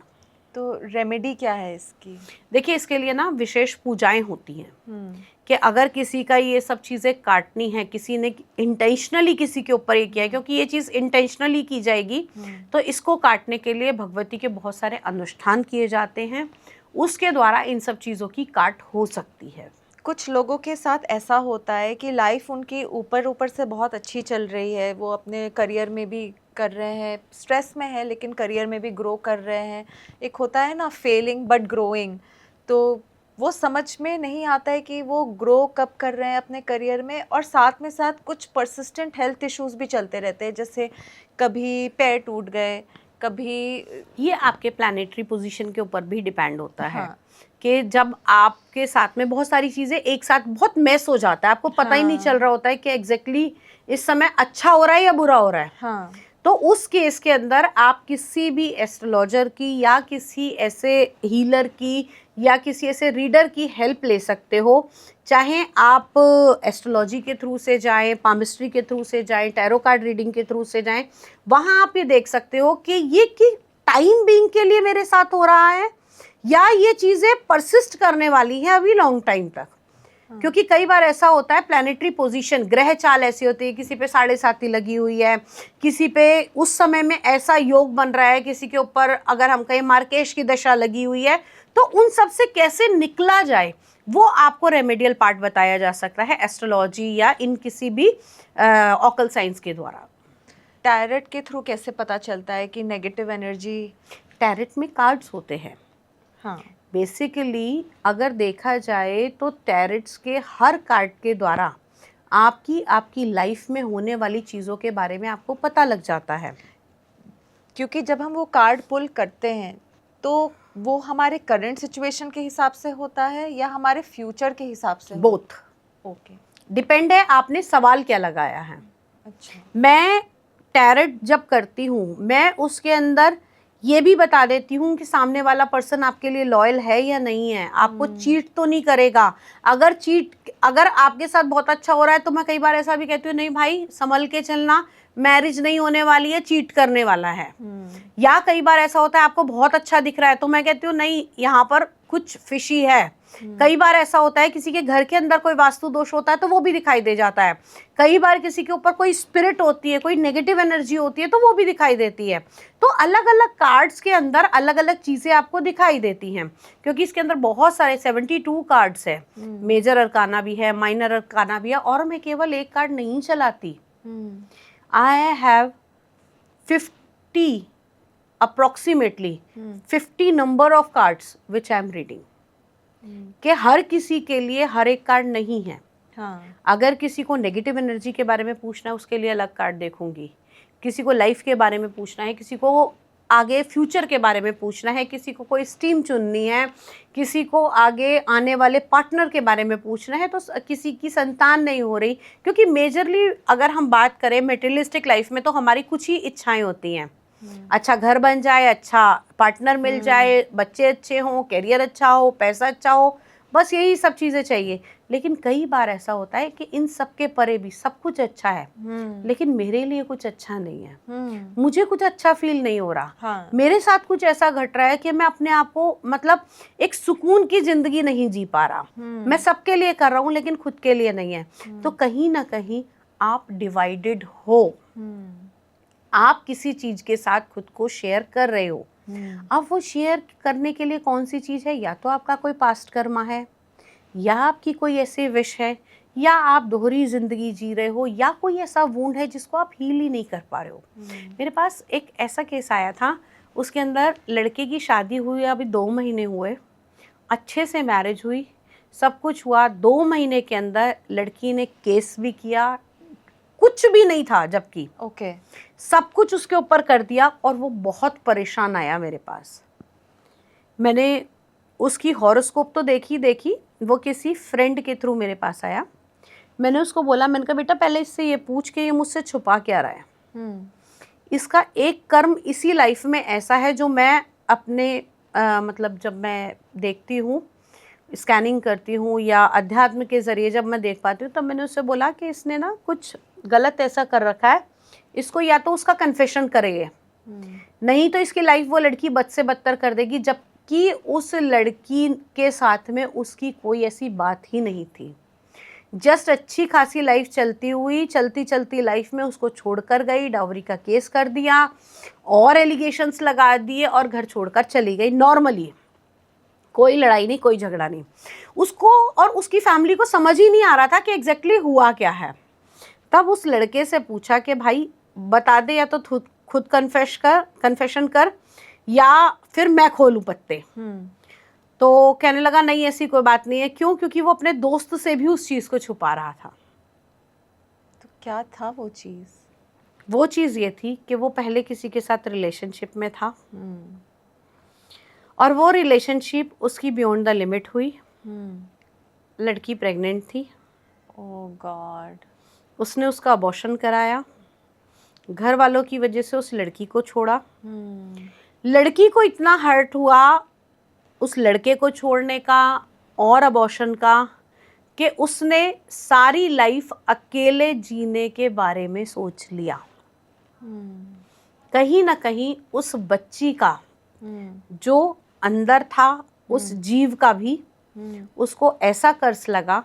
तो रेमेडी क्या है इसकी? देखिए, इसके लिए ना विशेष पूजाएं होती हैं कि अगर किसी का ये सब चीज़ें काटनी है, किसी ने इंटेंशनली किसी के ऊपर ये किया है, क्योंकि ये चीज़ इंटेंशनली की जाएगी तो इसको काटने के लिए भगवती के बहुत सारे अनुष्ठान किए जाते हैं, उसके द्वारा इन सब चीज़ों की काट हो सकती है। कुछ लोगों के साथ ऐसा होता है कि लाइफ उनकी ऊपर ऊपर से बहुत अच्छी चल रही है, वो अपने करियर में भी कर रहे हैं, स्ट्रेस में है लेकिन करियर में भी ग्रो कर रहे हैं। एक होता है ना फेलिंग बट ग्रोइंग, तो वो समझ में नहीं आता है कि वो ग्रो कब कर रहे हैं अपने करियर में, और साथ में साथ कुछ परसिस्टेंट हेल्थ इश्यूज भी चलते रहते हैं, जैसे कभी पैर टूट गए, कभी, ये आपके प्लानिटरी पोजीशन के ऊपर भी डिपेंड होता है। हाँ। कि जब आपके साथ में बहुत सारी चीज़ें एक साथ बहुत मैस हो जाता है, आपको पता ही नहीं चल रहा होता है कि एग्जैक्टली इस समय अच्छा हो रहा है या बुरा हो रहा है। हाँ। तो उस केस के अंदर आप किसी भी एस्ट्रोलॉजर की या किसी ऐसे हीलर की या किसी ऐसे रीडर की हेल्प ले सकते हो। चाहे आप एस्ट्रोलॉजी के थ्रू से जाएं, पामिस्ट्री के थ्रू से जाएं, टैरो कार्ड रीडिंग के थ्रू से जाएं, वहाँ आप ये देख सकते हो कि ये कि टाइम बीइंग के लिए मेरे साथ हो रहा है या ये चीज़ें परसिस्ट करने वाली हैं अभी लॉन्ग टाइम तक। क्योंकि कई बार ऐसा होता है, प्लैनेटरी पोजीशन, ग्रह चाल ऐसी होती है, किसी पे 7.5 लगी हुई है, किसी पे उस समय में ऐसा योग बन रहा है, किसी के ऊपर अगर हम कहें मार्केश की दशा लगी हुई है, तो उन सब से कैसे निकला जाए वो आपको रेमेडियल पार्ट बताया जा सकता है एस्ट्रोलॉजी या इन किसी भी ऑकल साइंस के द्वारा। टैरेट के थ्रू कैसे पता चलता है कि नेगेटिव एनर्जी? टैरेट में कार्ड्स होते हैं। हाँ। बेसिकली अगर देखा जाए तो टैरेट्स के हर कार्ड के द्वारा आपकी लाइफ में होने वाली चीज़ों के बारे में आपको पता लग जाता है। क्योंकि जब हम वो कार्ड पुल करते हैं तो वो हमारे करंट सिचुएशन के हिसाब से होता है या हमारे फ्यूचर के हिसाब से? बोथ। ओके, डिपेंड है आपने सवाल क्या लगाया है। अच्छा। मैं टैरेट जब करती हूँ मैं उसके अंदर ये भी बता देती हूँ कि सामने वाला पर्सन आपके लिए लॉयल है या नहीं है, आपको चीट तो नहीं करेगा। अगर आपके साथ बहुत अच्छा हो रहा है तो मैं कई बार ऐसा भी कहती हूँ, नहीं भाई संभल के चलना, मैरिज नहीं होने वाली है, चीट करने वाला है। या कई बार ऐसा होता है आपको बहुत अच्छा दिख रहा है तो मैं कहती हूँ नहीं, यहाँ पर कुछ फिशी है। कई बार ऐसा होता है किसी के घर के अंदर कोई वास्तु दोष होता है तो वो भी दिखाई दे जाता है। कई बार किसी के ऊपर कोई स्पिरिट होती है, कोई नेगेटिव एनर्जी होती है तो वो भी दिखाई देती है। तो अलग अलग कार्ड्स के अंदर अलग अलग चीज़ें आपको दिखाई देती हैं, क्योंकि इसके अंदर बहुत सारे 72 कार्ड्स है। मेजर अरकाना भी है, माइनर अरकाना भी है, और मैं केवल एक कार्ड नहीं चलाती। I have 50 approximately 50 number of cards which I am reading, कि हर किसी के लिए हर एक कार्ड नहीं है। हाँ। अगर किसी को नेगेटिव एनर्जी के बारे में पूछना है उसके लिए अलग कार्ड देखूंगी, किसी को लाइफ के बारे में पूछना है, किसी को आगे फ्यूचर के बारे में पूछना है, किसी को कोई स्ट्रीम चुननी है, किसी को आगे आने वाले पार्टनर के बारे में पूछना है, तो किसी की संतान नहीं हो रही, क्योंकि मेजरली अगर हम बात करें मटेरियलिस्टिक लाइफ में तो हमारी कुछ ही इच्छाएं होती हैं। अच्छा घर बन जाए, अच्छा पार्टनर मिल जाए, बच्चे अच्छे हों, करियर अच्छा हो, पैसा अच्छा हो, बस यही सब चीज़ें चाहिए। लेकिन कई बार ऐसा होता है कि इन सब के परे भी सब कुछ अच्छा है, लेकिन मेरे लिए कुछ अच्छा नहीं है, मुझे कुछ अच्छा फील नहीं हो रहा। हाँ। मेरे साथ कुछ ऐसा घट रहा है कि मैं अपने आप को मतलब एक सुकून की जिंदगी नहीं जी पा रहा। मैं सबके लिए कर रहा हूँ लेकिन खुद के लिए नहीं है। तो कहीं ना कहीं आप डिवाइडेड हो, आप किसी चीज के साथ खुद को शेयर कर रहे हो। अब वो शेयर करने के लिए कौन सी चीज है, या तो आपका कोई पास्ट कर्मा है, या आपकी कोई ऐसी विश है, या आप दोहरी जिंदगी जी रहे हो, या कोई ऐसा वुंड है जिसको आप हील ही नहीं कर पा रहे हो। मेरे पास एक ऐसा केस आया था, उसके अंदर लड़के की शादी हुई अभी 2 महीने हुए, अच्छे से मैरिज हुई, सब कुछ हुआ। 2 महीने के अंदर लड़की ने केस भी किया, कुछ भी नहीं था, जबकि ओके। सब कुछ उसके ऊपर कर दिया, और वो बहुत परेशान आया मेरे पास। मैंने उसकी हॉरोस्कोप तो देखी, वो किसी फ्रेंड के थ्रू मेरे पास आया। मैंने उसको बोला, मैंने कहा बेटा पहले इससे ये पूछ के ये मुझसे छुपा क्या रहा है। इसका एक कर्म इसी लाइफ में ऐसा है जो मैं अपने मतलब जब मैं देखती हूँ, स्कैनिंग करती हूँ या अध्यात्म के ज़रिए जब मैं देख पाती हूँ, तब मैंने उससे बोला कि इसने ना कुछ गलत ऐसा कर रखा है, इसको या तो उसका कन्फेशन करेगा, नहीं तो इसकी लाइफ वो लड़की बद से बदतर कर देगी, जबकि उस लड़की के साथ में उसकी कोई ऐसी बात ही नहीं थी। जस्ट अच्छी खासी लाइफ चलती हुई, चलती लाइफ में उसको छोड़कर गई, डाउरी का केस कर दिया और एलिगेशंस लगा दिए और घर छोड़कर चली गई नॉर्मली। कोई लड़ाई नहीं, कोई झगड़ा नहीं। उसको और उसकी फैमिली को समझ ही नहीं आ रहा था कि एग्जैक्टली हुआ क्या है। तब उस लड़के से पूछा कि भाई बता दे, या तो खुद कन्फेशन कर या फिर मैं खोलूं पत्ते। तो कहने लगा नहीं ऐसी कोई बात नहीं है। क्यों? क्योंकि वो अपने दोस्त से भी उस चीज़ को छुपा रहा था। तो क्या था वो चीज़? वो चीज़ ये थी कि वो पहले किसी के साथ रिलेशनशिप में था, और वो रिलेशनशिप उसकी बियॉन्ड द लिमिट हुई। लड़की प्रेग्नेंट थी। ओह गॉड। उसने उसका अबॉर्शन कराया, घर वालों की वजह से उस लड़की को छोड़ा। लड़की को इतना हर्ट हुआ उस लड़के को छोड़ने का और अबॉर्शन का कि उसने सारी लाइफ अकेले जीने के बारे में सोच लिया। कहीं ना कहीं उस बच्ची का जो अंदर था, उस जीव का भी उसको ऐसा कर्ज लगा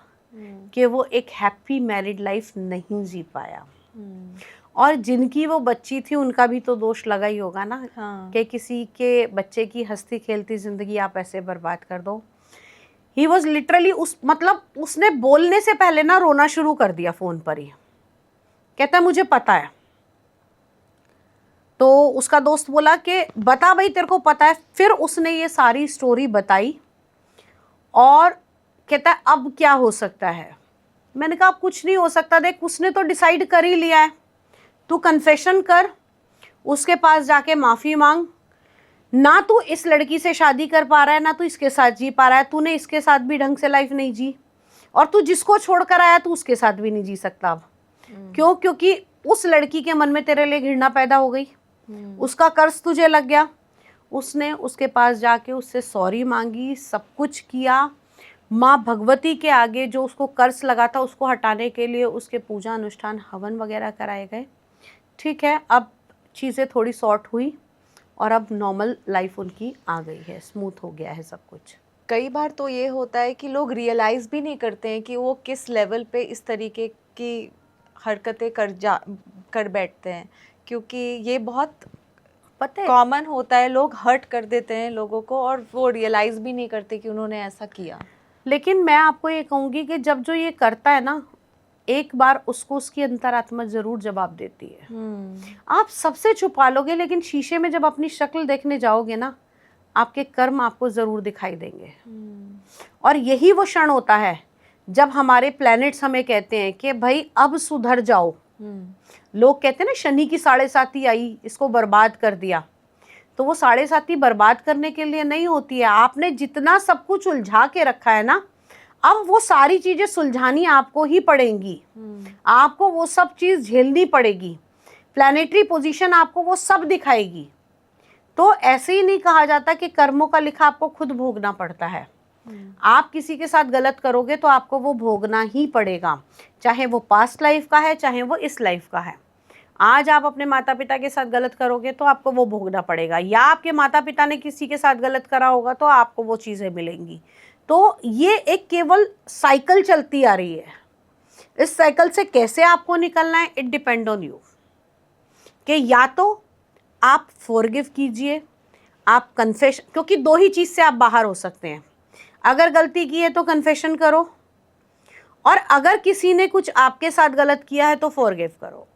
कि वो एक हैप्पी मैरिड लाइफ नहीं जी पाया। और जिनकी वो बच्ची थी उनका भी तो दोष लगा ही होगा ना। हाँ। कि किसी के बच्चे की हंसती खेलती जिंदगी आप ऐसे बर्बाद कर दो। ही वॉज लिटरली उसने बोलने से पहले ना रोना शुरू कर दिया फोन पर ही। कहता है मुझे पता है। तो उसका दोस्त बोला कि बता भाई तेरे को पता है। फिर उसने ये सारी स्टोरी बताई और कहता है अब क्या हो सकता है। मैंने कहा अब कुछ नहीं हो सकता, देख उसने तो डिसाइड कर ही लिया है, तू कन्फेशन कर, उसके पास जाके माफ़ी मांग। ना तू इस लड़की से शादी कर पा रहा है, ना तू इसके साथ जी पा रहा है, तूने इसके साथ भी ढंग से लाइफ नहीं जी, और तू जिसको छोड़कर आया तू उसके साथ भी नहीं जी सकता अब। क्यों? क्योंकि उस लड़की के मन में तेरे लिए घृणा पैदा हो गई, उसका कर्ज तुझे लग गया। उसने उसके पास जाके उससे सॉरी मांगी, सब कुछ किया। माँ भगवती के आगे जो उसको कर्ज लगा था उसको हटाने के लिए उसके पूजा अनुष्ठान हवन वगैरह कराए गए। ठीक है, अब चीज़ें थोड़ी सॉर्ट हुई और अब नॉर्मल लाइफ उनकी आ गई है, स्मूथ हो गया है सब कुछ। कई बार तो ये होता है कि लोग रियलाइज़ भी नहीं करते हैं कि वो किस लेवल पे इस तरीके की हरकतें कर बैठते हैं, क्योंकि ये बहुत पता है कॉमन होता है। लोग हर्ट कर देते हैं लोगों को और वो रियलाइज़ भी नहीं करते कि उन्होंने ऐसा किया। लेकिन मैं आपको ये कहूँगी कि जब जो ये करता है ना, एक बार उसको उसकी अंतरात्मा जरूर जवाब देती है। आप सबसे छुपा लोगे, लेकिन शीशे में जब अपनी शक्ल देखने जाओगे ना, आपके कर्म आपको जरूर दिखाई देंगे। और यही वो क्षण होता है जब हमारे प्लैनेट्स हमें कहते हैं कि भाई अब सुधर जाओ। लोग कहते हैं ना, शनि की 7.5 आई, इसको बर्बाद कर दिया। तो वो 7.5 बर्बाद करने के लिए नहीं होती है। आपने जितना सब कुछ उलझा के रखा है ना, अब वो सारी चीजें सुलझानी आपको ही पड़ेंगी। आपको वो सब चीज झेलनी पड़ेगी। प्लैनेटरी पोजीशन आपको वो सब दिखाएगी। तो ऐसे ही नहीं कहा जाता कि कर्मों का लिखा आपको खुद भोगना पड़ता है। आप किसी के साथ गलत करोगे तो आपको वो भोगना ही पड़ेगा, चाहे वो पास्ट लाइफ का है, चाहे वो इस लाइफ का है। आज आप अपने माता पिता के साथ गलत करोगे तो आपको वो भोगना पड़ेगा, या आपके माता पिता ने किसी के साथ गलत करा होगा तो आपको वो चीज़ें मिलेंगी। तो ये एक केवल साइकिल चलती आ रही है। इस साइकिल से कैसे आपको निकलना है, इट डिपेंड ऑन यू। कि या तो आप फॉरगिव कीजिए, आप कन्फेशन, क्योंकि 2 ही चीज़ से आप बाहर हो सकते हैं। अगर गलती की है तो कन्फेशन करो, और अगर किसी ने कुछ आपके साथ गलत किया है तो फॉरगिव करो।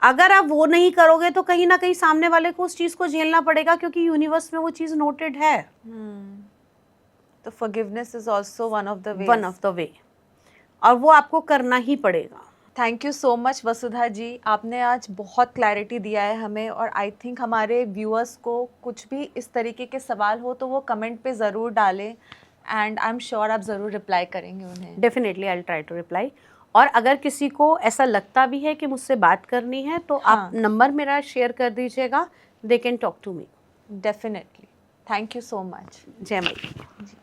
अगर आप वो नहीं करोगे तो कहीं ना कहीं सामने वाले को उस चीज को झेलना पड़ेगा, क्योंकि यूनिवर्स में वो चीज नोटेड है। तो forgiveness is also one of the way, और वो आपको करना ही पड़ेगा। थैंक यू सो मच वसुधा जी, आपने आज बहुत क्लैरिटी दिया है हमें। और आई थिंक हमारे व्यूअर्स को कुछ भी इस तरीके के सवाल हो तो वो कमेंट पे ज़रूर डालें, एंड आई एम श्योर आप ज़रूर रिप्लाई करेंगे उन्हें। Definitely I will try to reply. और अगर किसी को ऐसा लगता भी है कि मुझसे बात करनी है तो आप नंबर मेरा शेयर कर दीजिएगा, they can talk to me. Definitely. Thank you so much. जय मैया।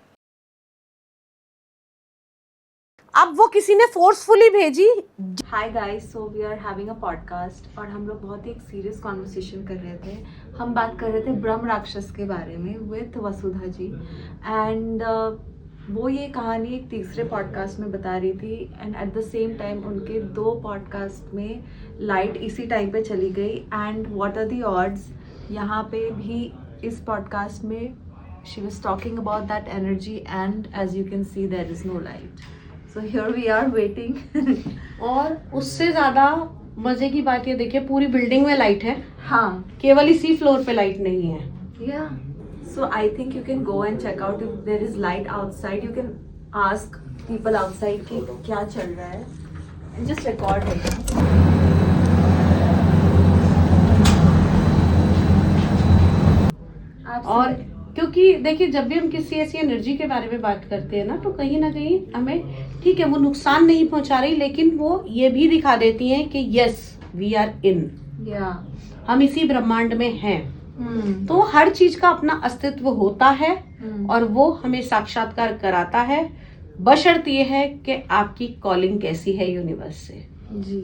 अब वो किसी ने फोर्सफुली भेजी। Hi guys, so we are having a podcast, और हम लोग बहुत ही एक सीरियस कॉन्वर्सेशन कर रहे थे। हम बात कर रहे थे ब्रह्म राक्षस के बारे में विद वसुधा जी, एंड वो ये कहानी एक तीसरे पॉडकास्ट में बता रही थी, and at the same time उनके 2 पॉडकास्ट में लाइट इसी टाइम पे चली गई। And what are the odds, यहाँ पे भी इस पॉडकास्ट में she was talking about that energy, and as you can see there is no light. So here we are waiting. और उससे ज़्यादा मज़े की बात ये देखिए, पूरी बिल्डिंग में लाइट है। हाँ, केवल इसी फ्लोर पे लाइट नहीं है। yeah. So I think you can go and check out if there is light outside. You can ask people outside कि क्या चल रहा है, and just record it. और क्योंकि देखिए, जब भी हम किसी ऐसी एनर्जी के बारे में बात करते हैं ना, तो कहीं ना कहीं हमें, ठीक है वो नुकसान नहीं पहुंचा रही, लेकिन वो ये भी दिखा देती हैं कि यस वी आर इन, हम इसी ब्रह्मांड में हैं। तो हर चीज का अपना अस्तित्व होता है, और वो हमें साक्षात्कार कराता है, बशर्ते ये है कि आपकी कॉलिंग कैसी है यूनिवर्स से। जी।